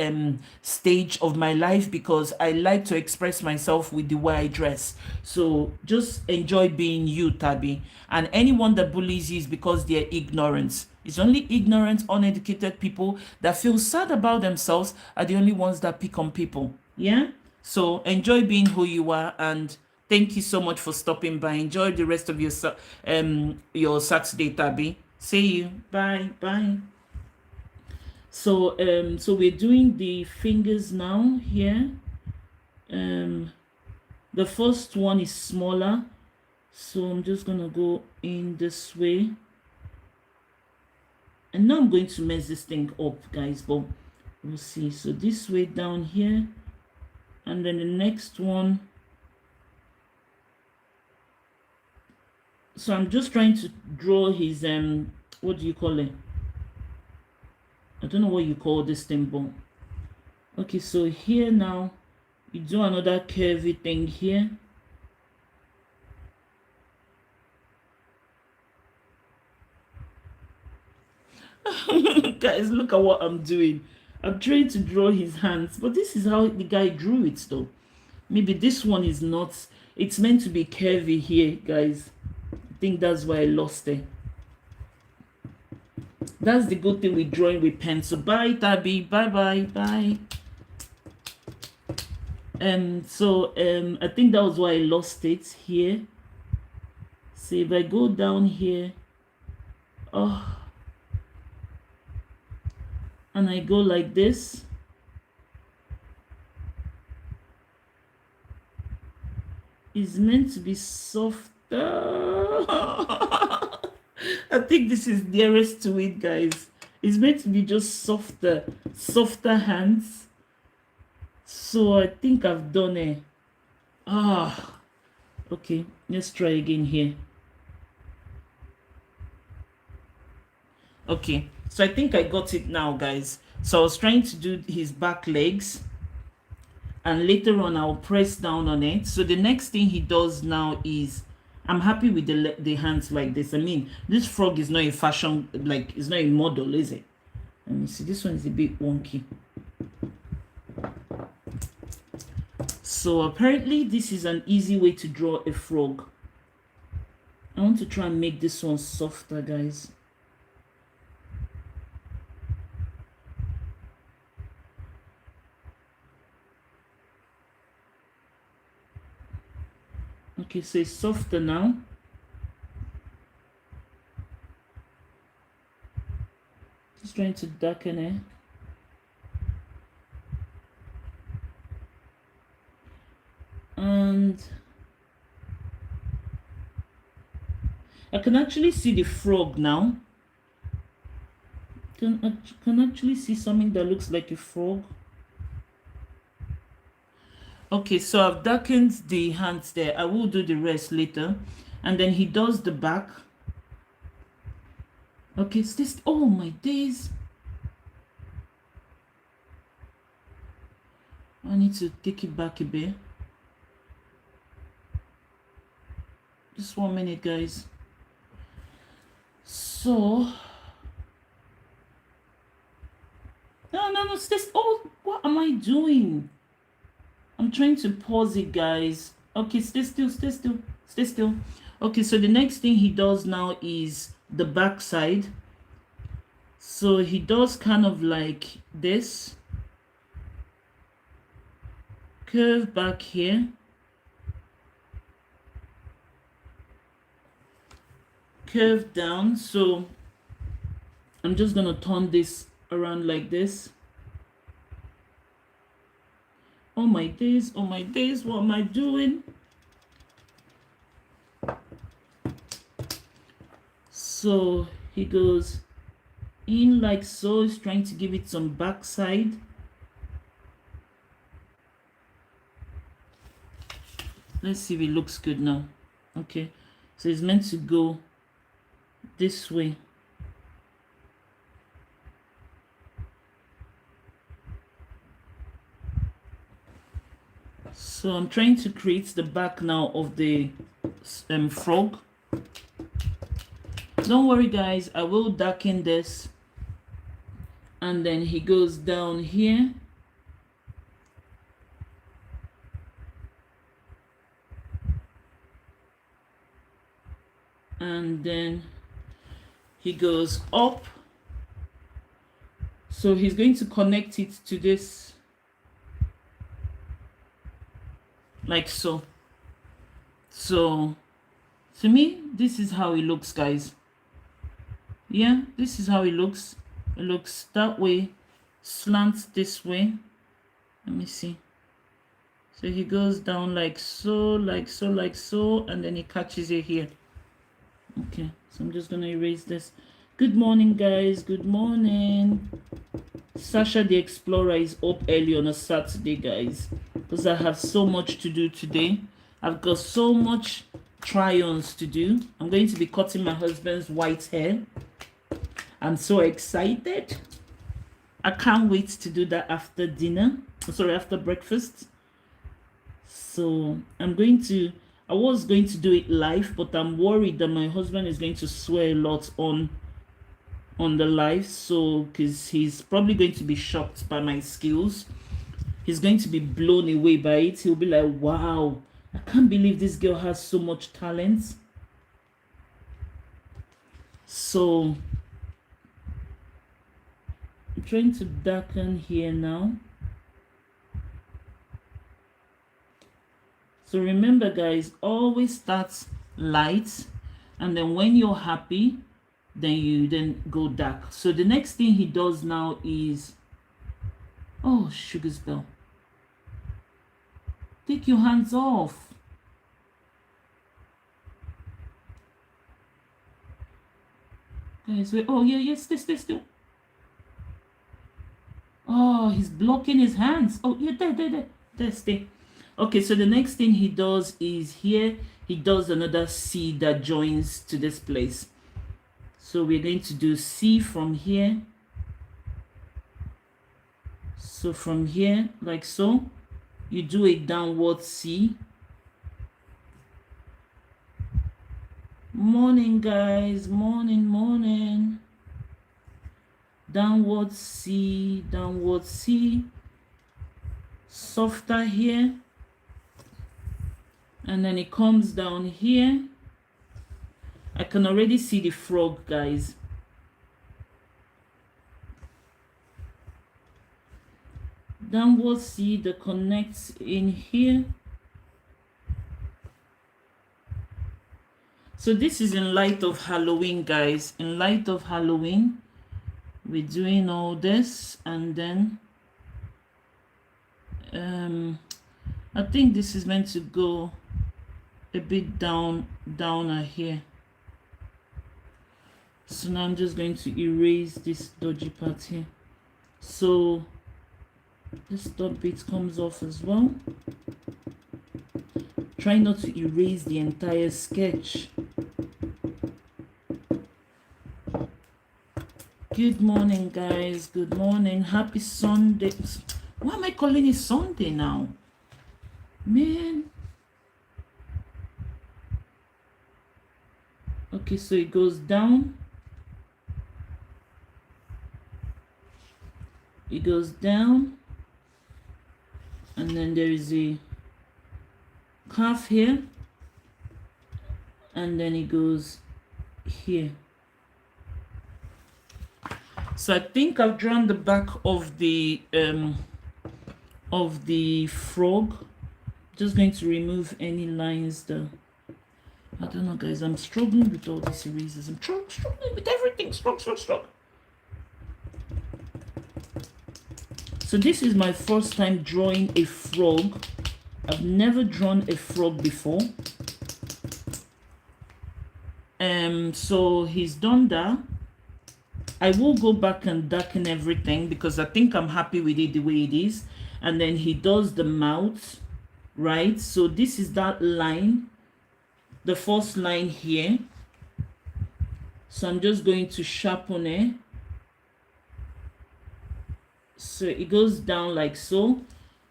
stage of my life because I like to express myself with the way I dress. So just enjoy being you, Tabby. And anyone that bullies you is because they're ignorant. It's only ignorant, uneducated people that feel sad about themselves are the only ones that pick on people. Yeah? So enjoy being who you are, and thank you so much for stopping by. Enjoy the rest of your Saturday, Tabby. See you. Bye. Bye. So so we're doing the fingers now here. The first one is smaller. So I'm just gonna go in this way. And now I'm going to mess this thing up, guys, but we'll see. So this way down here, and then the next one. So I'm just trying to draw his what do you call it? I don't know what you call this thing, but okay. So here now, you do another curvy thing here. Guys, look at what I'm doing. I'm trying to draw his hands, but this is how the guy drew it though. Maybe this one is not, it's meant to be curvy here, guys. I think that's why I lost it. That's the good thing with drawing with pen. So bye Tabby, bye. So I think that was why I lost it here. So if I go down here, and I go like this, it's meant to be softer. I think this is nearest to it, guys. It's meant to be just softer hands. So I think I've done it. Okay, let's try again here. Okay, so I think I got it now, guys. So I was trying to do his back legs, and later on I'll press down on it. So the next thing he does now is, I'm happy with the hands like this. I mean, this frog is not a fashion, like, it's not a model, is it? Let me see, this one is a bit wonky. So apparently this is an easy way to draw a frog. I want to try and make this one softer, guys. Okay, so it's softer now. Just trying to darken it. And I can actually see the frog now. Can actually see something that looks like a frog. Okay, so I've darkened the hands there. I will do the rest later. And then he does the back. Okay, it's this. Oh my days. I need to take it back a bit. Just 1 minute, guys. So. No, it's this. Oh, what am I doing? I'm trying to pause it, guys. Okay, stay still, stay still, stay still. Okay, so the next thing he does now is the back side. So he does kind of like this. Curve back here. Curve down. So I'm just going to turn this around like this. Oh my days, what am I doing? So he goes in like so. He's trying to give it some backside. Let's see if it looks good now. Okay, so it's meant to go this way. So I'm trying to create the back now of the frog. Don't worry, guys, I will darken this. And then he goes down here. And then he goes up. So he's going to connect it to this. Like so. So to me, this is how it looks, guys. Yeah, this is how it looks. It looks that way, slants this way. Let me see. So he goes down like so, like so, like so, and then he catches it here. Okay, so I'm just gonna erase this. Good morning, guys. Good morning. Sasha the Explorer is up early on a Saturday, guys, because I have so much to do today. I've got so much try-ons to do. I'm going to be cutting my husband's white hair. I'm so excited. I can't wait to do that after dinner. Sorry, after breakfast. So I was going to do it live, but I'm worried that my husband is going to swear a lot on the live. So because he's probably going to be shocked by my skills. He's going to be blown away by it. He'll be like, wow, I can't believe this girl has so much talent. So I'm trying to darken here now. So remember, guys, always start light, and then when you're happy, then you go dark. So the next thing he does now is, oh, Sugar's bell. Take your hands off. Guys, wait. Oh, yeah, stay still. Oh, he's blocking his hands. Oh, yeah, there, stay. Okay, so the next thing he does is here, he does another C that joins to this place. So we're going to do C from here. So from here, like so, you do a downward C. Morning, guys, morning. Downward C, softer here. And then it comes down here. I can already see the frog, guys. Downward C, the connects in here. So this is in light of Halloween, guys. In light of Halloween, we're doing all this, and then I think this is meant to go a bit downer here. So now I'm just going to erase this dodgy part here. So this dot bit comes off as well. Try not to erase the entire sketch. Good morning, guys. Good morning. Happy Sunday. Why am I calling it Sunday now? Man. Okay, so it goes down. It goes down. And then there is a curve here. And then it goes here. So I think I've drawn the back of the frog. Just going to remove any lines there. I don't know, guys. I'm struggling with all these erasers. I'm struggling with everything. Struggle. So this is my first time drawing a frog. I've never drawn a frog before. So he's done that. I will go back and darken everything because I think I'm happy with it the way it is. And then he does the mouth, right? So this is that line, the first line here. So I'm just going to sharpen it. So it goes down like so.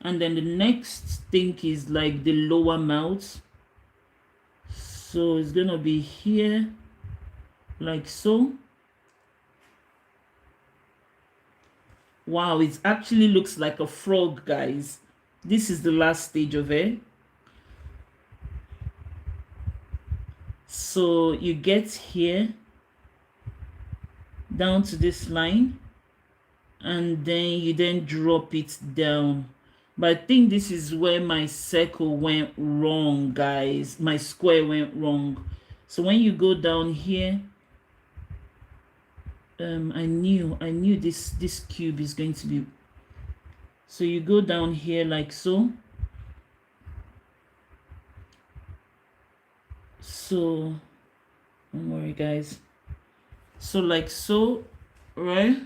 And then the next thing is like the lower mouth. So it's going to be here, like so. Wow, it actually looks like a frog, guys. This is the last stage of it. So you get here, down to this line, and then you then drop it down. But I think this is where my circle went wrong, guys. My square went wrong. So when you go down here, I knew this cube is going to be. So you go down here like so. So don't worry, guys. So like so, right?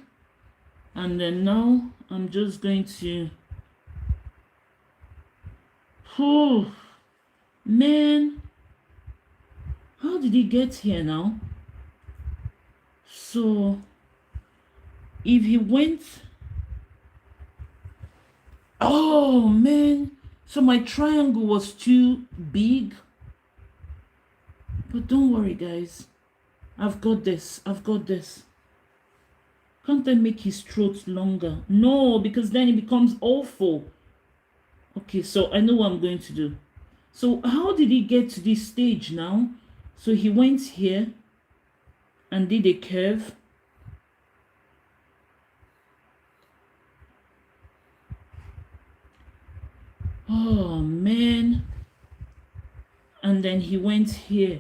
And then now I'm just going to. Oh man, how did he get here now? So if he went, oh man, so my triangle was too big. But don't worry, guys, I've got this. Can't I make his throat longer? No, because then it becomes awful. Okay, so I know what I'm going to do. So how did he get to this stage now? So he went here and did a curve. Oh man. And then he went here.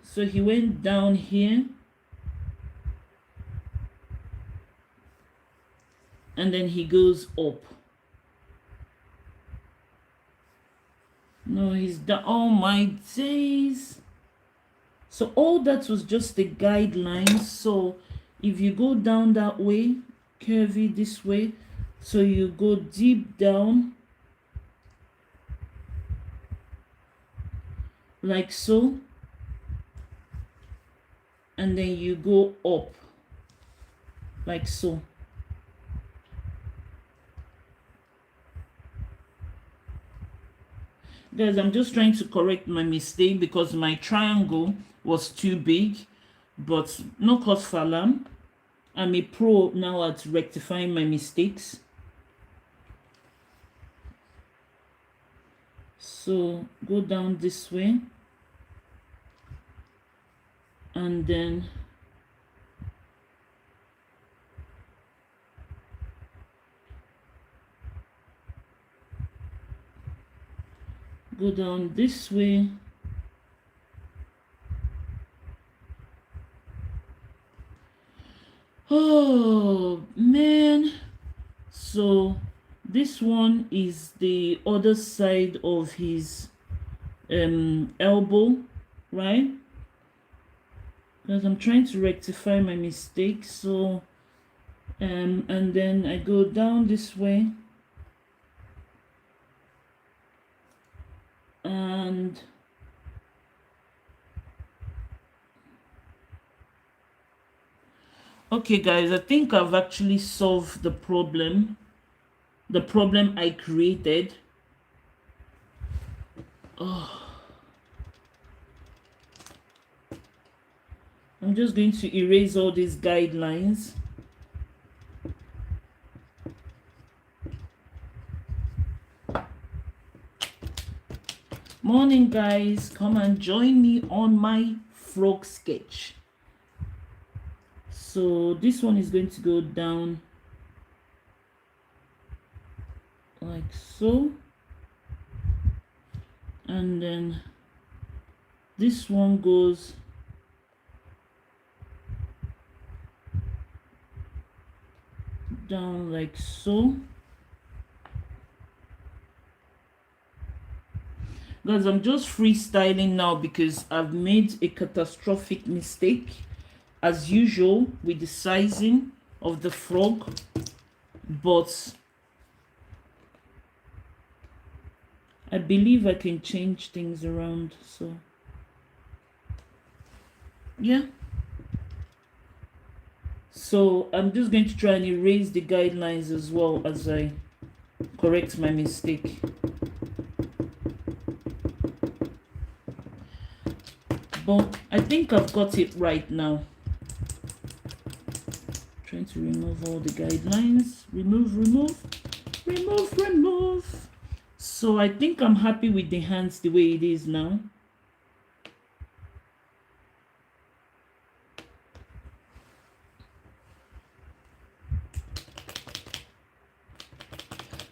So he went down here. And then he goes up. No, he's done. Oh my days. So all that was just the guidelines. So if you go down that way, curvy this way, so you go deep down like so, and then you go up like so. Guys, I'm just trying to correct my mistake because my triangle was too big, but no cause for alarm. I'm a pro now at rectifying my mistakes. So go down this way, and then go down this way. Oh man, so this one is the other side of his elbow, right? Because I'm trying to rectify my mistake. So and then I go down this way, and okay guys, I think I've actually solved the problem I created. I'm just going to erase all these guidelines. Morning guys, come and join me on my frog sketch. So this one is going to go down like so, and then this one goes down like so. Guys, I'm just freestyling now because I've made a catastrophic mistake as usual with the sizing of the frog, but I believe I can change things around. So yeah, so I'm just going to try and erase the guidelines as well as I correct my mistake. But I think I've got it right now. Trying to remove all the guidelines. Remove. So I think I'm happy with the hands the way it is now.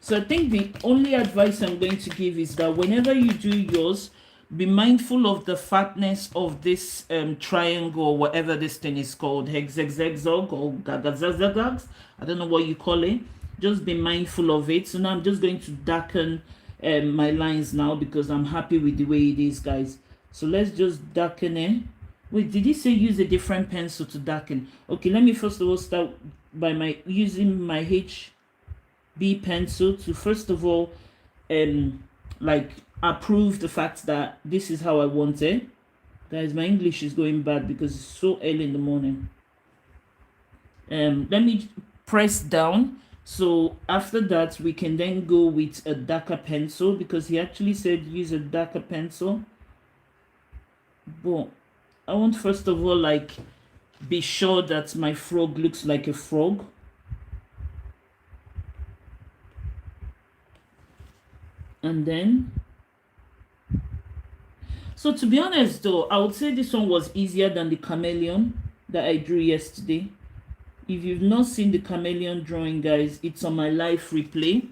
So I think the only advice I'm going to give is that whenever you do yours, be mindful of the fatness of this triangle, or whatever this thing is called, hexagzog or gagazazags. I don't know what you call it. Just be mindful of it. So now I'm just going to darken my lines now because I'm happy with the way it is, guys. So let's just darken it. Wait, did he say use a different pencil to darken? Okay, let me first of all start by using my HB pencil to first of all like approve the fact that this is how I want it. Guys, my English is going bad because it's so early in the morning. Let me press down. So after that, we can then go with a darker pencil because he actually said use a darker pencil. But I want first of all like be sure that my frog looks like a frog. And then, so to be honest though, I would say this one was easier than the chameleon that I drew yesterday. If you've not seen the chameleon drawing, guys, it's on my live replay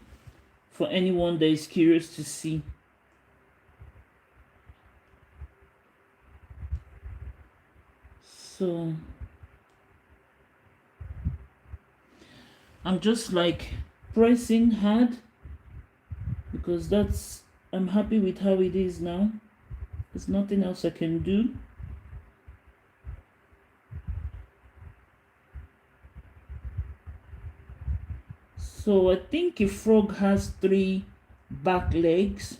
for anyone that is curious to see. So I'm just like pressing hard because I'm happy with how it is now. There's nothing else I can do. So I think a frog has 3 back legs,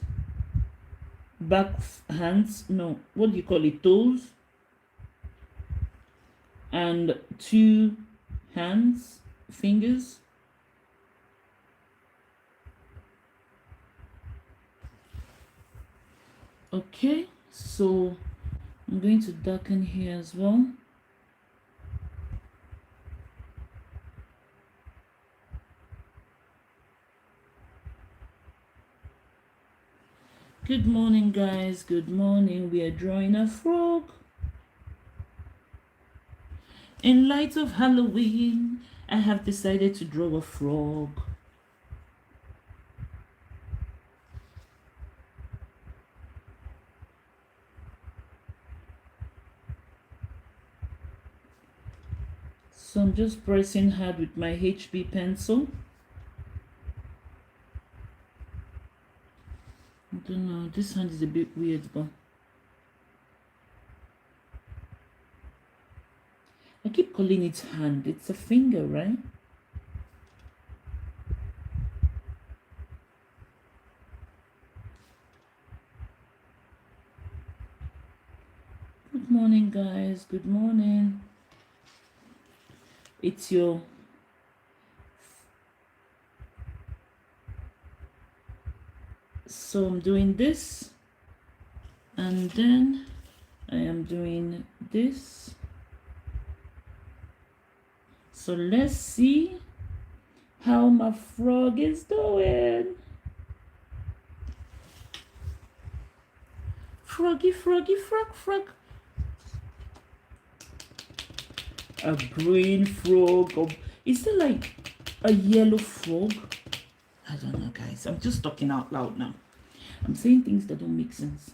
back hands, no, what do you call it, toes, and 2 hands, fingers. Okay, so I'm going to darken here as well. Good morning, guys. Good morning. We are drawing a frog. In light of Halloween, I have decided to draw a frog. So I'm just pressing hard with my HB pencil. I don't know, this hand is a bit weird, but I keep calling it hand. It's a finger, right? Good morning, guys. Good morning. It's your so I'm doing this, and then I am doing this. So let's see how my frog is doing. Froggy, froggy, frog, frog. A green frog. Is it like a yellow frog? I don't know, guys. I'm just talking out loud now. I'm saying things that don't make sense.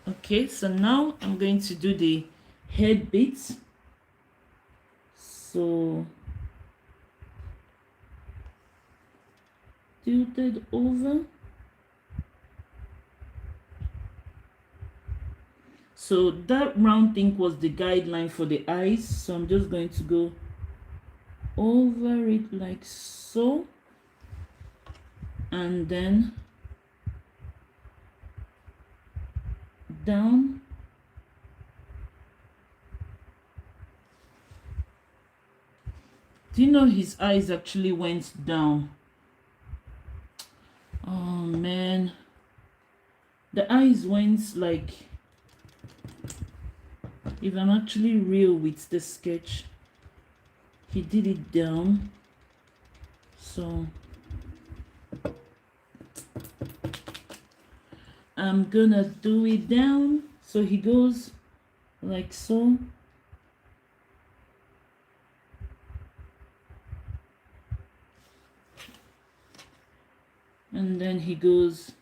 Okay, so now I'm going to do the head bits. So do that over. So that round thing was the guideline for the eyes. So I'm just going to go over it like so. And then down. Do you know his eyes actually went down? Oh man. The eyes went like, if I'm actually real with the sketch, he did it down. So I'm gonna do it down. So he goes like so. And then he goes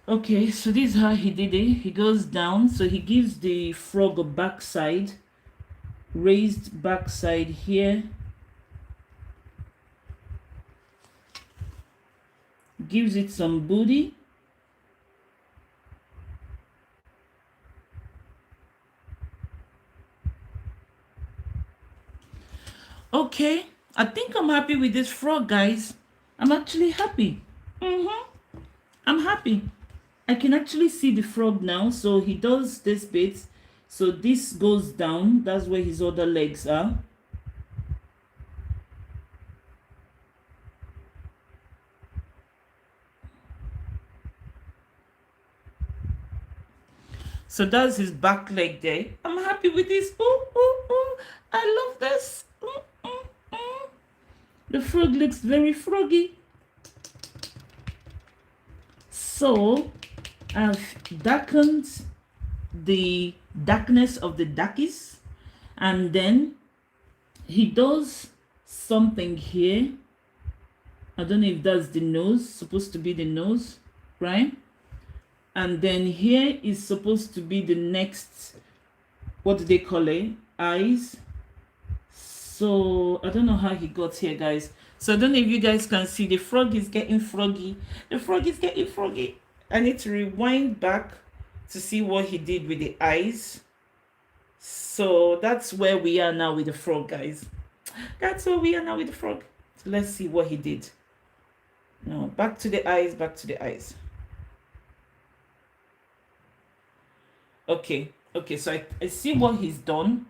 okay, so this is how he did it. He goes down, so he gives the frog a backside, raised backside here, gives it some booty, okay. I think I'm happy with this frog, guys. I'm actually happy. I'm happy. I can actually see the frog now. So he does this bit. So this goes down. That's where his other legs are. So that's his back leg there. I'm happy with this. Oh, I love this. The frog looks very froggy. So I've darkened the darkness of the darkies, and then he does something here. I don't know if that's the nose, supposed to be the nose, right? And then here is supposed to be the next, what do they call it? Eyes. So I don't know how he got here, guys. So I don't know if you guys can see the frog is getting froggy. The frog is getting froggy. I need to rewind back to see what he did with the eyes. So that's where we are now with the frog, guys. That's where we are now with the frog. So let's see what he did. No, back to the eyes, back to the eyes. Okay, so I see what he's done.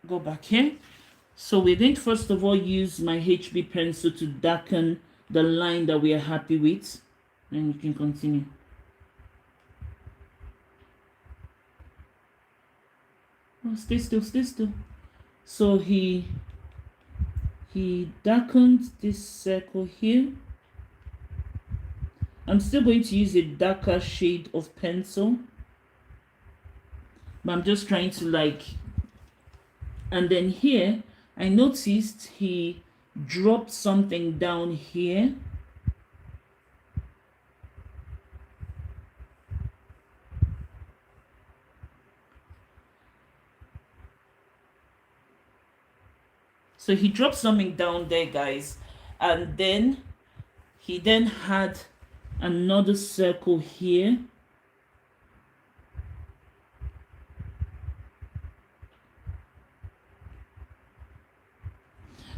Go back here. So we didn't first of all use my HB pencil to darken the line that we are happy with. And you can continue. Oh, stay still, stay still. So he darkened this circle here. I'm still going to use a darker shade of pencil, but I'm just trying to like, and then here I noticed he dropped something down here. So he dropped something down there, guys, and then he then had another circle here.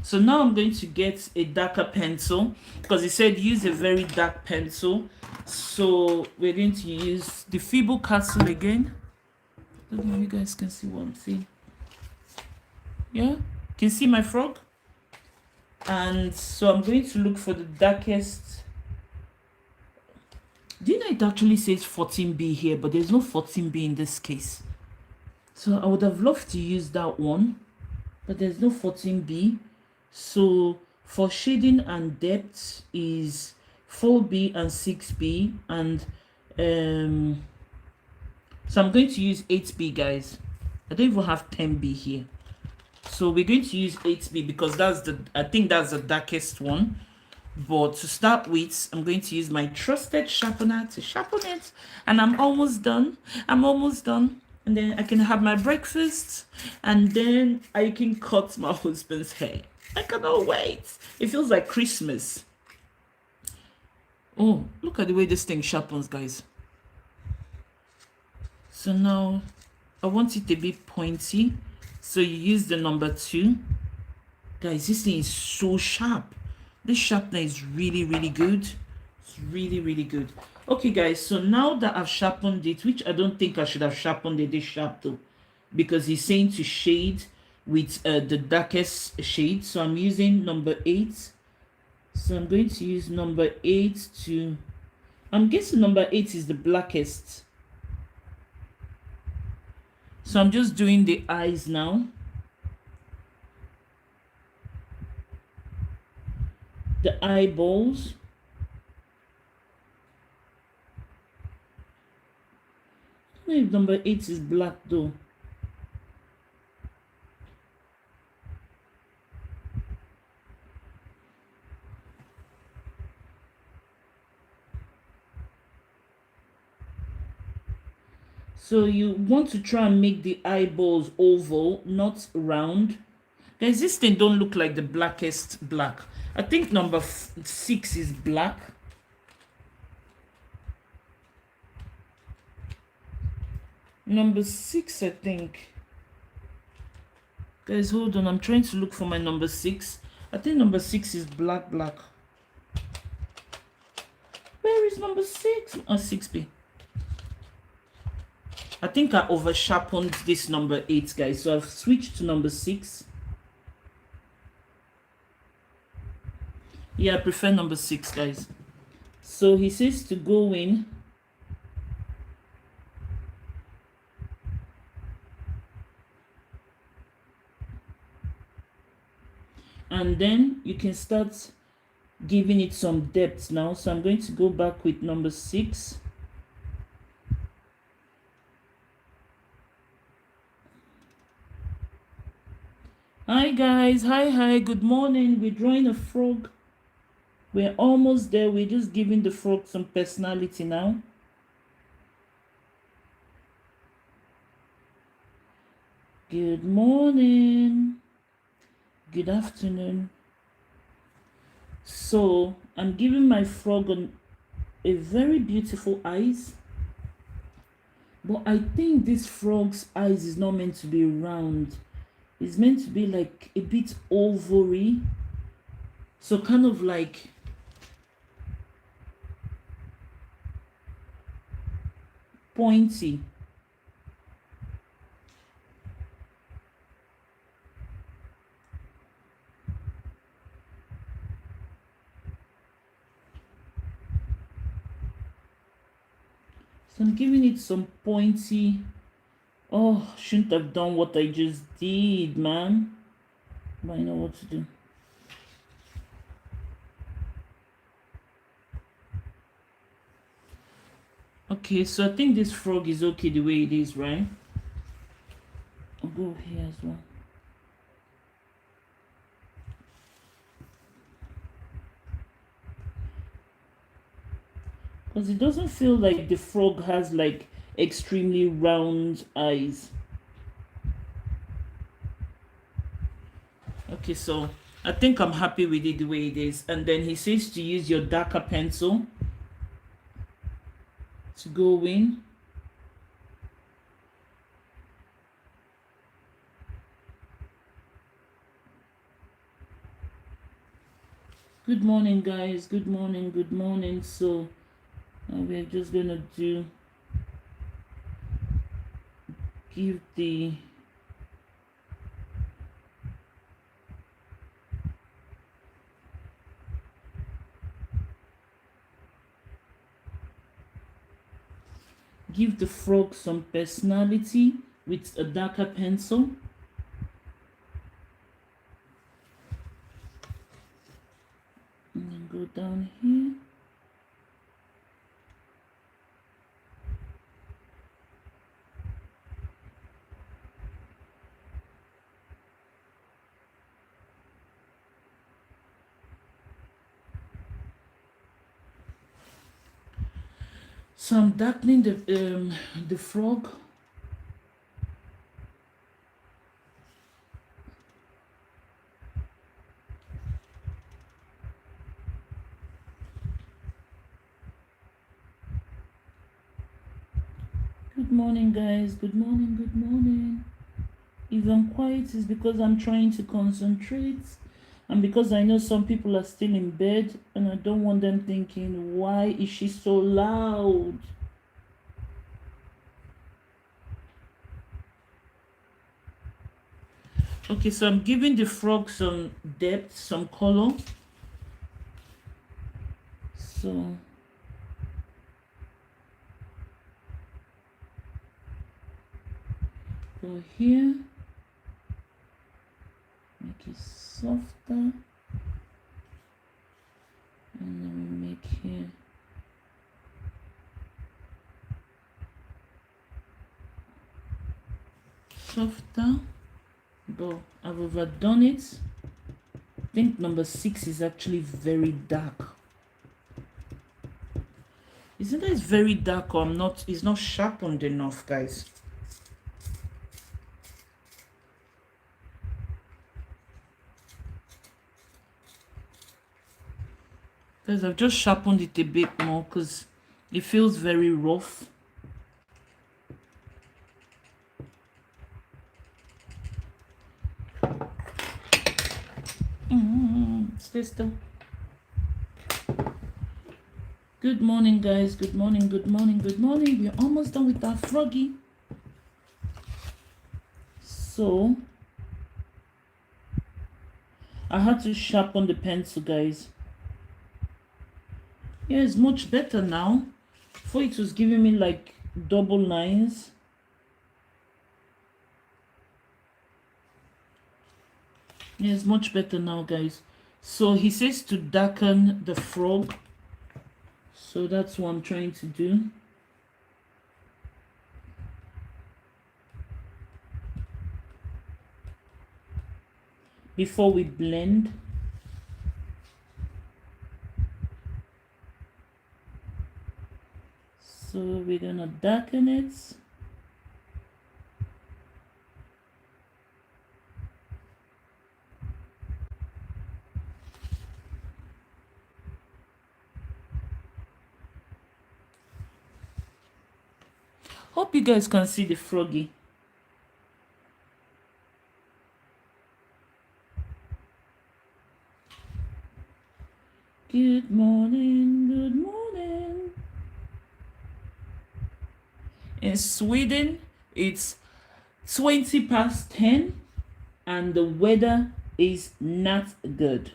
So now I'm going to get a darker pencil because he said use a very dark pencil. So we're going to use the Feeble Castle again. I don't know if you guys can see what I'm saying. Yeah, can you see my frog? And so I'm going to look for the darkest. Do you know it actually says 14B here, but there's no 14B in this case. So I would have loved to use that one, but there's no 14B. So for shading and depth is 4B and 6B, and so I'm going to use 8B, guys. I don't even have 10B here. So we're going to use 8B because I think that's the darkest one. But to start with, I'm going to use my trusted sharpener to sharpen it. And I'm almost done. I'm almost done. And then I can have my breakfast. And then I can cut my husband's hair. I cannot wait. It feels like Christmas. Oh, look at the way this thing sharpens, guys. So now I want it a bit pointy. So you use the number 2. Guys, this thing is so sharp. This sharpener is really, really good. It's really, really good. Okay, guys, so now that I've sharpened it, which I don't think I should have sharpened it this sharp though, because he's saying to shade with the darkest shade. So I'm using number 8. So I'm going to use number 8 to, I'm guessing number 8 is the blackest. So I'm just doing the eyes now. The eyeballs. I don't know if number 8 is black though. So you want to try and make the eyeballs oval, not round. Guys, this thing don't look like the blackest black. I think number 6 is black. Number 6, I think. Guys, hold on. I'm trying to look for my number 6. I think number 6 is black. Where is number 6? Oh, 6B. I think I over sharpened this number 8, guys. So I've switched to number 6. Yeah, I prefer number 6, guys. So he says to go in. And then you can start giving it some depth now. So I'm going to go back with number 6. Hi guys, hi, good morning. We're drawing a frog. We're almost there. We're just giving the frog some personality now. Good morning. Good afternoon. So I'm giving my frog a very beautiful eyes. But I think this frog's eyes is not meant to be round. It's meant to be like a bit ovary. So kind of like pointy. So I'm giving it some pointy Oh, shouldn't have done what I just did, man. But I know what to do. Okay, so I think this frog is okay the way it is, right? I'll go here as well. Because it doesn't feel like the frog has like extremely round eyes. Okay, so I think I'm happy with it the way it is. And then he says to use your darker pencil to go in. Good morning, guys. Good morning. Good morning. So we're just gonna give the frog some personality with a darker pencil. And then go down here. So I'm darkening the frog. Good morning, guys. Good morning. Good morning. If I'm quiet, it's because I'm trying to concentrate, and because I know some people are still in bed, and I don't want them thinking, why is she so loud? Okay, so I'm giving the frog some depth, some color. So go here, make it softer, and then we make here softer. But I've overdone it. I think number 6 is actually very dark. Isn't it very dark, or I'm not? It's not sharpened enough, guys. Guys, I've just sharpened it a bit more because it feels very rough. Stay still. Good morning, guys. Good morning, good morning, good morning. We're almost done with our froggy. So, I had to sharpen the pencil, guys. Yeah, it's much better now. Before it was giving me like double lines. Yeah, it's much better now, guys. So he says to darken the frog. So that's what I'm trying to do. Before we blend. So we're gonna darken it. Hope you guys can see the froggy. Good morning, good morning. In Sweden, it's 20 past 10 and the weather is not good.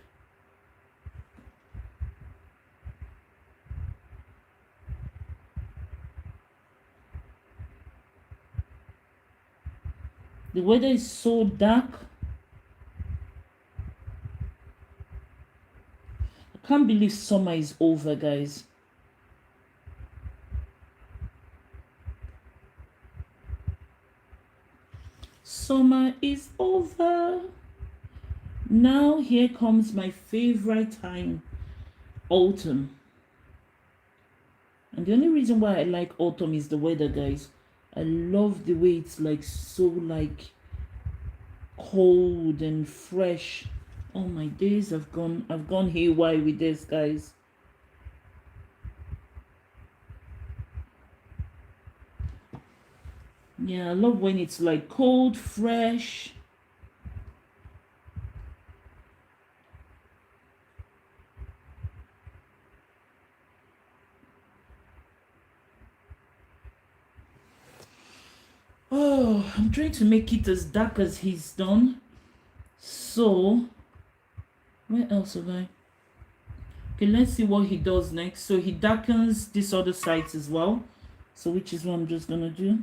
The weather is so dark. I can't believe summer is over, guys. Summer is over. Now here comes my favorite time, autumn. And the only reason why I like autumn is the weather, guys. I love the way it's like so like cold and fresh. Oh, my days have gone. I've gone haywire with this, guys. Yeah, I love when it's like cold, fresh. Oh, I'm trying to make it as dark as he's done. So, where else have I? Okay, let's see what he does next. So he darkens this other side as well. So which is what I'm just gonna do.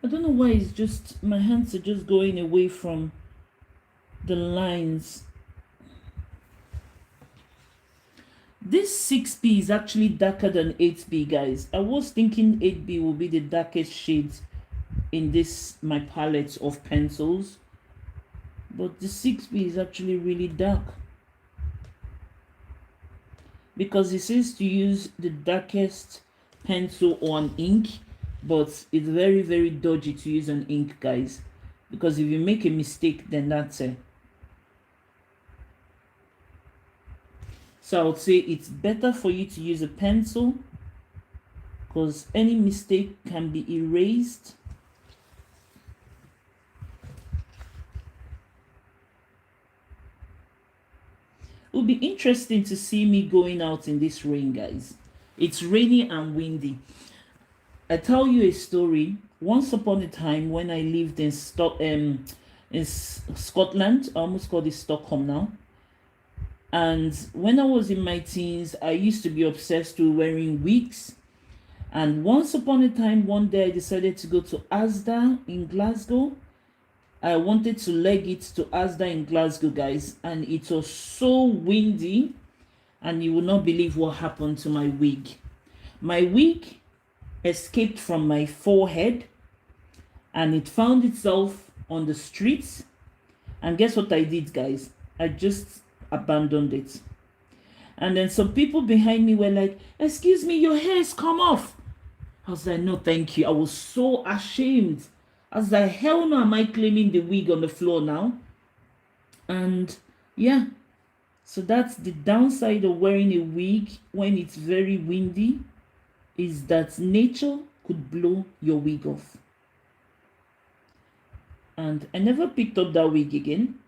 I don't know why it's just, my hands are just going away from the lines. This 6B is actually darker than 8B, guys. I was thinking 8B will be the darkest shade in this, my palette of pencils. But the 6B is actually really dark. Because it says to use the darkest pencil on ink, but it's very, very dodgy to use an ink, guys. Because if you make a mistake, then that's it. So I would say it's better for you to use a pencil, because any mistake can be erased. It would be interesting to see me going out in this rain, guys. It's rainy and windy. I tell you a story. Once upon a time, when I lived in Scotland, I almost called it Stockholm now. And when I was in my teens, I used to be obsessed with wearing wigs. And once upon a time, one day I decided to go to Asda in Glasgow. I wanted to leg it to Asda in Glasgow, guys. And it was so windy. And you will not believe what happened to my wig. My wig escaped from my forehead. And it found itself on the streets. And guess what I did, guys? I just abandoned it. And then some people behind me were like, "Excuse me, your hair has come off." I was like, "No, thank you." I was so ashamed. I was like, hell no, am I claiming the wig on the floor now? And yeah, so that's the downside of wearing a wig when it's very windy, is that nature could blow your wig off. And I never picked up that wig again.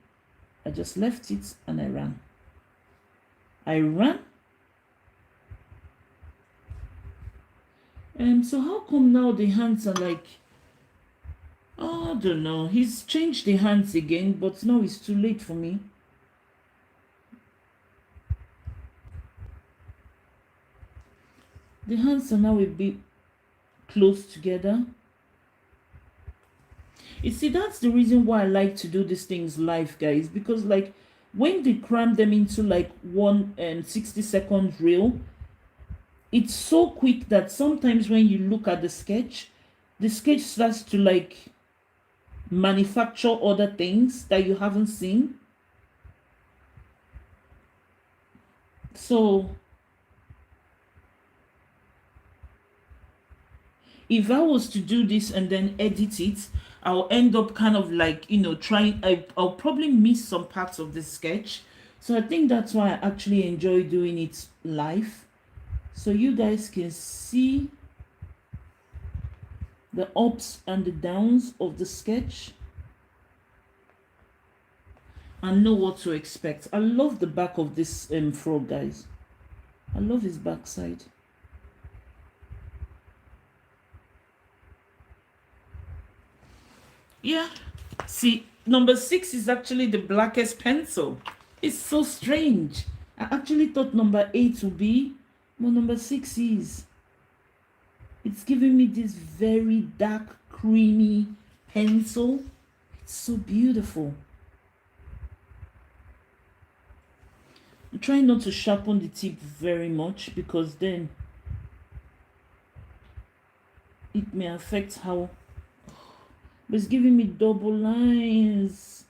I just left it and I ran. So how come now the hands are like, oh, I don't know. He's changed the hands again, but now it's too late for me. The hands are now a bit close together. You see, that's the reason why I like to do these things live, guys, because like when they cram them into like one 60-second reel, it's so quick that sometimes when you look at the sketch starts to like manufacture other things that you haven't seen. So if I was to do this and then edit it, I'll end up kind of like, I'll probably miss some parts of the sketch. So I think that's why I actually enjoy doing it live. So you guys can see the ups and the downs of the sketch and know what to expect. I love the back of this frog, guys. I love his backside. Yeah, see, number 6 is actually the blackest pencil. It's so strange. I actually thought number 8 would be, but number 6 is. It's giving me this very dark, creamy pencil. It's so beautiful. I'm trying not to sharpen the tip very much because then it may affect how. But it's giving me double lines.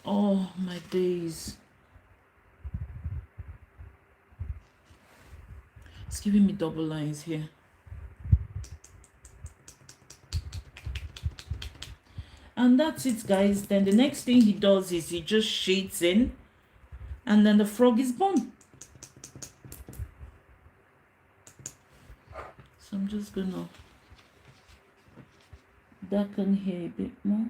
Oh my days. It's giving me double lines here. And that's it, guys. Then the next thing he does is he just shades in, and then the frog is born. So I'm just gonna darken here a bit more.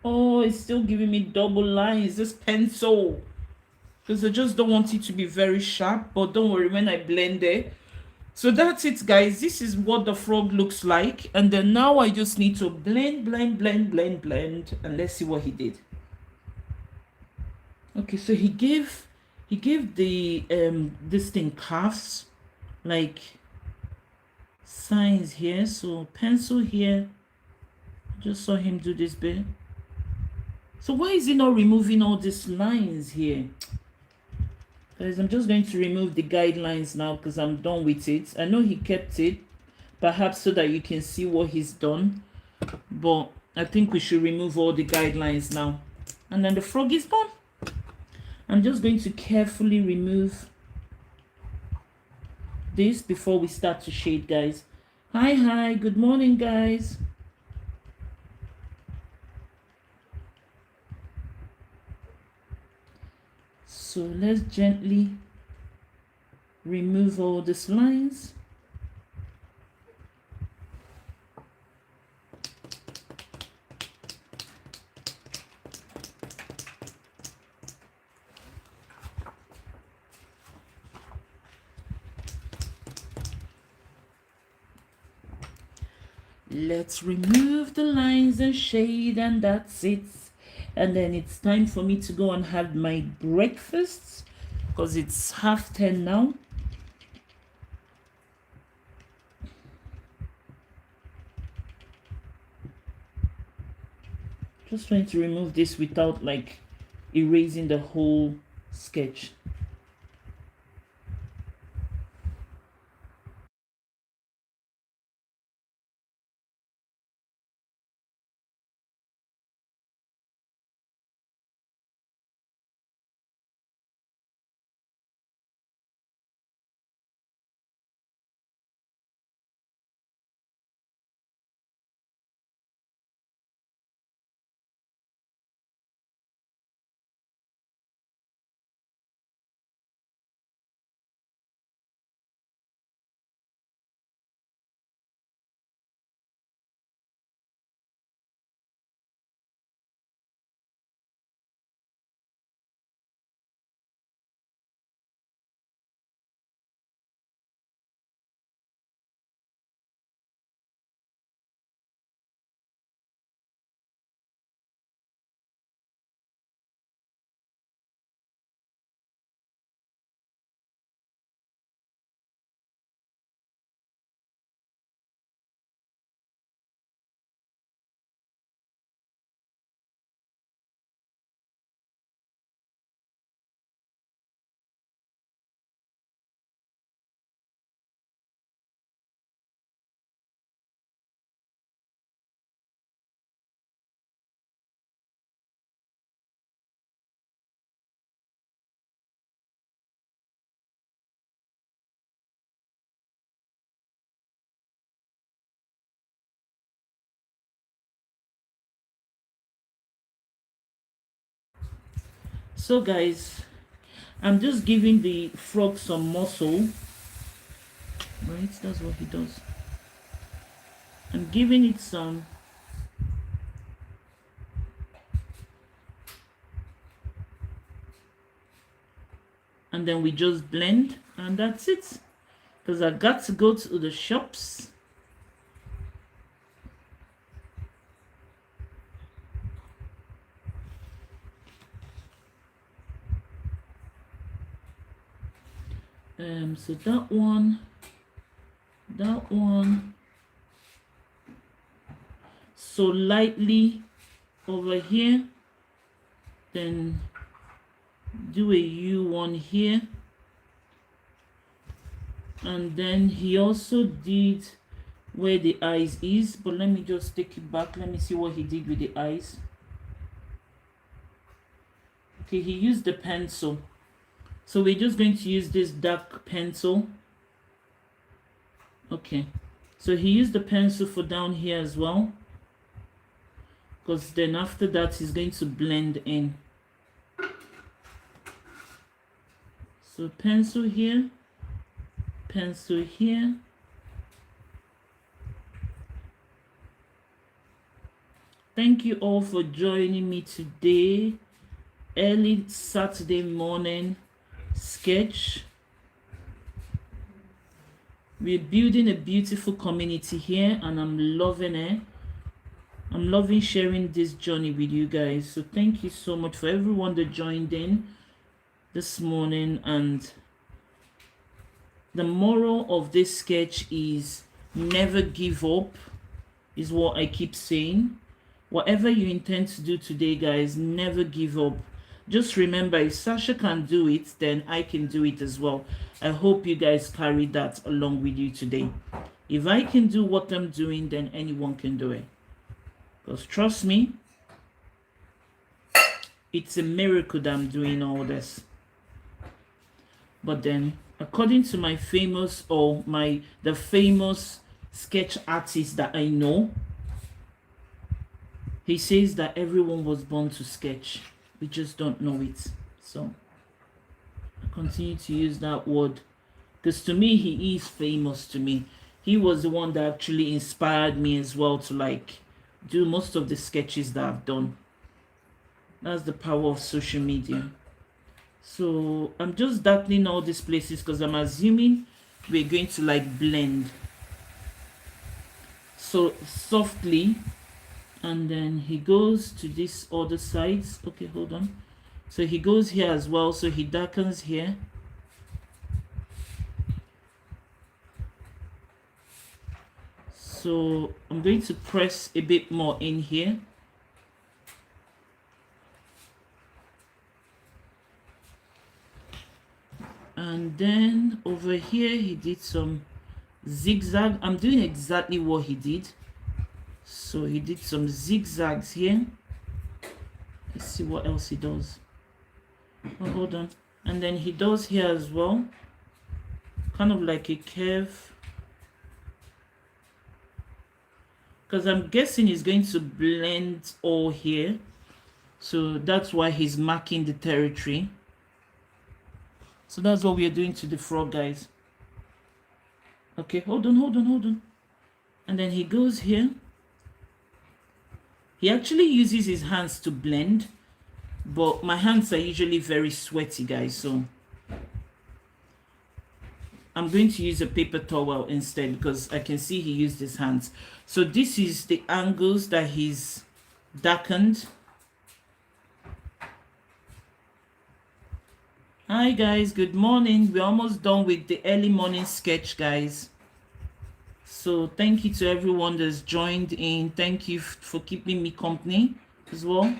Oh, it's still giving me double lines, this pencil. Because I just don't want it to be very sharp, but don't worry when I blend it. So that's it, guys. This is what the frog looks like. And then now I just need to blend, and let's see what he did. Okay, so he gave the this thing calves, like signs here. So pencil here. Just saw him do this bit. So why is he not removing all these lines here? Guys, I'm just going to remove the guidelines now because I'm done with it. I know he kept it, perhaps so that you can see what he's done. But I think we should remove all the guidelines now. And then the frog is gone. I'm just going to carefully remove this before we start to shade, guys. Hi, good morning, guys. So let's gently remove all these lines. Let's remove the lines and shade, and that's it. And then it's time for me to go and have my breakfast because it's 10:30 now. Just trying to remove this without like erasing the whole sketch. So guys, I'm just giving the frog some muscle. Right, that's what he does. I'm giving it some. and then we just blend, and that's it. Because I got to go to the shops. So that one, so lightly over here, then do a U1 here, and then he also did where the eyes is, but let me just take it back. Let me see what he did with the eyes. Okay, he used the pencil, so we're just going to use this dark pencil. Okay, so he used the pencil for down here as well, because then after that he's going to blend in. So pencil here, pencil here. Thank you all for joining me today. Early Saturday morning sketch. We're building a beautiful community here, and I'm loving it. I'm loving sharing this journey with you guys. So thank you so much for everyone that joined in this morning. And the moral of this sketch is never give up, is what I keep saying. Whatever you intend to do today, guys, never give up. Just remember, if Sasha can do it, then I can do it as well. I hope you guys carry that along with you today. If I can do what I'm doing, then anyone can do it. Because trust me, it's a miracle that I'm doing all this. But then, according to my famous, or the famous sketch artist that I know, he says that everyone was born to sketch. We just don't know it. So I continue to use that word, because to me, he is famous to me. He was the one that actually inspired me as well to like do most of the sketches that I've done. That's the power of social media. So I'm just darkening all these places because I'm assuming we're going to like blend. So softly. And then he goes to this other sides. Okay, hold on. So he goes here as well. So he darkens here. So I'm going to press a bit more in here. And then over here, he did some zigzag. I'm doing exactly what he did. So he did some zigzags here. Let's see what else he does. Oh, hold on. And then he does here as well. Kind of like a curve. Because I'm guessing he's going to blend all here. So that's why he's marking the territory. So that's what we are doing to the frog, guys. Okay, hold on. And then he goes here. He actually uses his hands to blend, but my hands are usually very sweaty, guys, so I'm going to use a paper towel instead because I can see he used his hands. So this is the angles that he's darkened. Hi guys, good morning. We're almost done with the early morning sketch, guys. So thank you to everyone that's joined in. Thank you for keeping me company as well.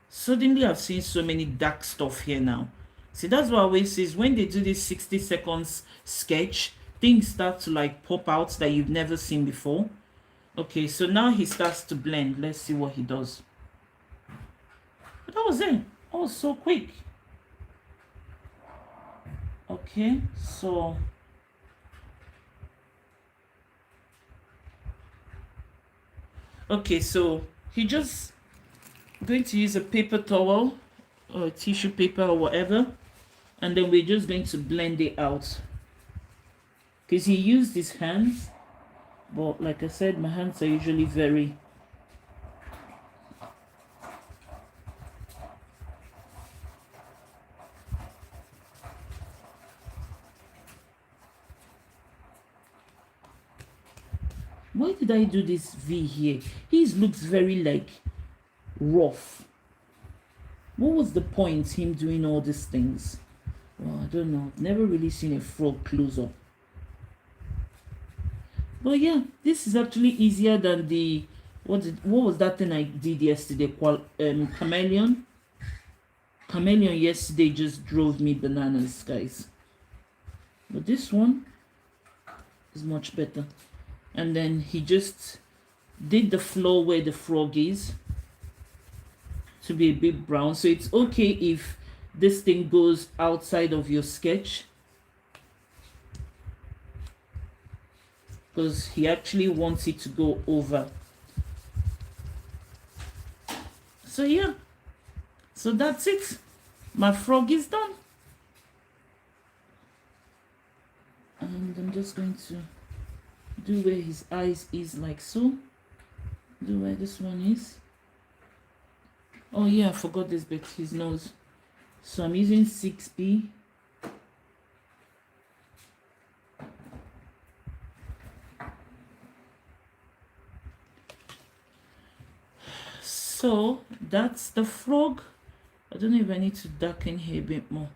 Suddenly I've seen so many dark stuff here now. See, that's what I always say, is when they do this 60 seconds sketch, things start to like pop out that you've never seen before. Okay, so now he starts to blend. Let's see what he does. But that was it. That was so quick. Okay, so okay, so he just going to use a paper towel or a tissue paper or whatever, and then we're just going to blend it out because he used his hands, but like I said, my hands are usually very Why did I do this V here? His looks very like rough. What was the point him doing all these things? Well, I don't know. I've never really seen a frog close up. But yeah, this is actually easier than the what was that thing I did yesterday? Chameleon. Chameleon yesterday just drove me bananas, guys. But this one is much better. And then he just did the floor where the frog is to be a bit brown. So it's okay if this thing goes outside of your sketch, because he actually wants it to go over. So yeah, so that's it. My frog is done. And I'm just going to do where his eyes is, like so. Do where this one is. Oh yeah, I forgot this bit, his nose. So I'm using 6B. So that's the frog. I don't know if I need to darken here a bit more.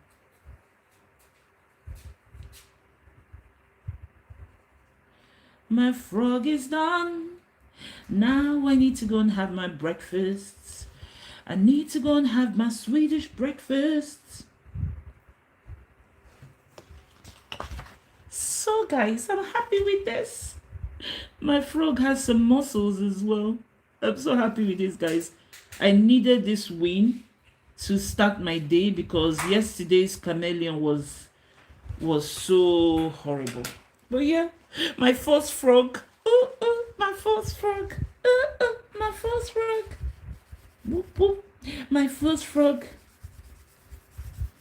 My frog is done. Now I need to go and have my breakfast. I need to go and have my Swedish breakfast. So guys, I'm happy with this. My frog has some muscles as well. I'm so happy with this, guys. I needed this win to start my day because yesterday's chameleon was so horrible. But yeah, my first frog. Oh, oh, my first frog. Oh, oh, my first frog. Whoop, whoop. My first frog.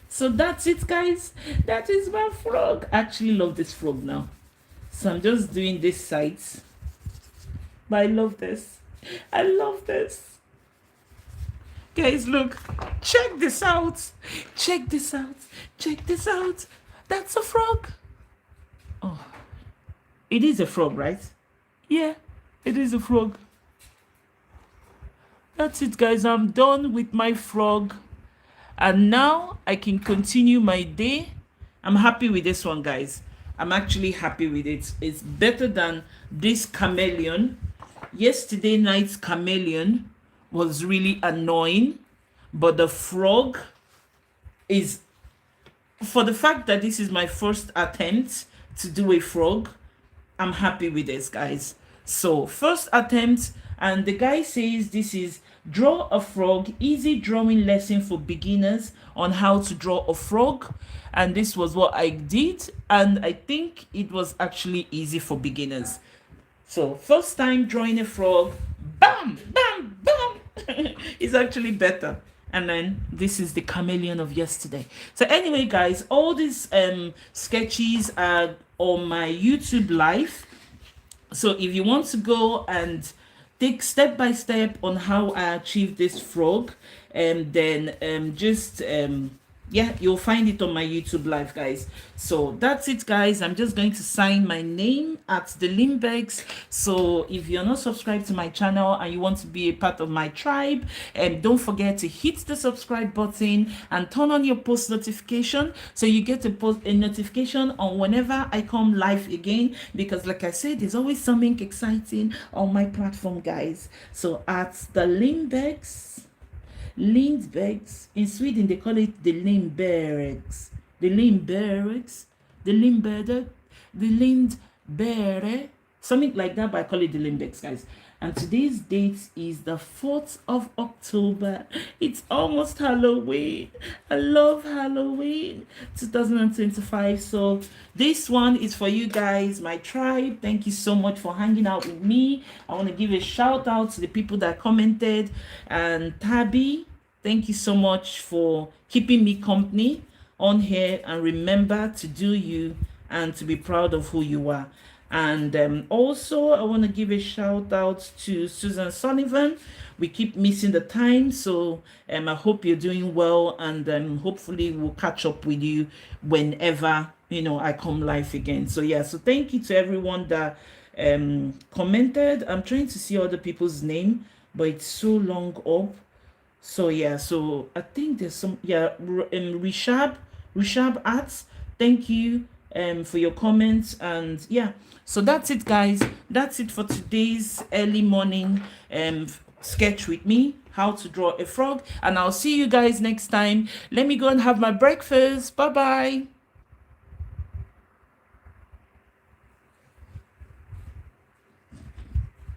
So that's it, guys. That is my frog. I actually love this frog now. So I'm just doing this side. But I love this. I love this. Guys, look. Check this out. Check this out. Check this out. That's a frog. Oh. It is a frog, right? Yeah, it is a frog. That's it, guys. I'm done with my frog. And now I can continue my day. I'm happy with this one, guys. I'm actually happy with it. It's better than this chameleon. Yesterday night's chameleon was really annoying. But the frog is, for the fact that this is my first attempt to do a frog, I'm happy with this, guys. So first attempt, and the guy says this is draw a frog, easy drawing lesson for beginners on how to draw a frog. And this was what I did, and I think it was actually easy for beginners. So first time drawing a frog, bam, bam, bam, is actually better. And then this is the chameleon of yesterday. So anyway, guys, all these sketches are on my YouTube live. So if you want to go and take step by step on how I achieved this frog, then just yeah, you'll find it on my YouTube live, guys. So that's it, guys. I'm just going to sign my name at the Lindbergz. So if you're not subscribed to my channel and you want to be a part of my tribe, don't forget to hit the subscribe button and turn on your post notification so you get a notification on whenever I come live again, because like I said, there's always something exciting on my platform, guys. So at the Lindbergz, in Sweden they call it the Lindbergz, something like that, but I call it the Lindbergz, guys. And today's date is the 4th of October. It's almost Halloween. I love Halloween 2025. So this one is for you guys, my tribe. Thank you so much for hanging out with me. I want to give a shout out to the people that commented. And Tabby, thank you so much for keeping me company on here. And remember to do you and to be proud of who you are. And also I want to give a shout out to Susan Sullivan. We keep missing the time, so I hope you're doing well, and hopefully we'll catch up with you whenever I come live again. So yeah, so thank you to everyone that commented. I'm trying to see other people's name, but it's so long up. So yeah, so I think there's some, yeah, Rishab Arts. Thank you for your comments. And yeah, so that's it, guys. That's it for today's early morning sketch with me, how to draw a frog. And I'll see you guys next time. Let me go and have my breakfast. Bye bye.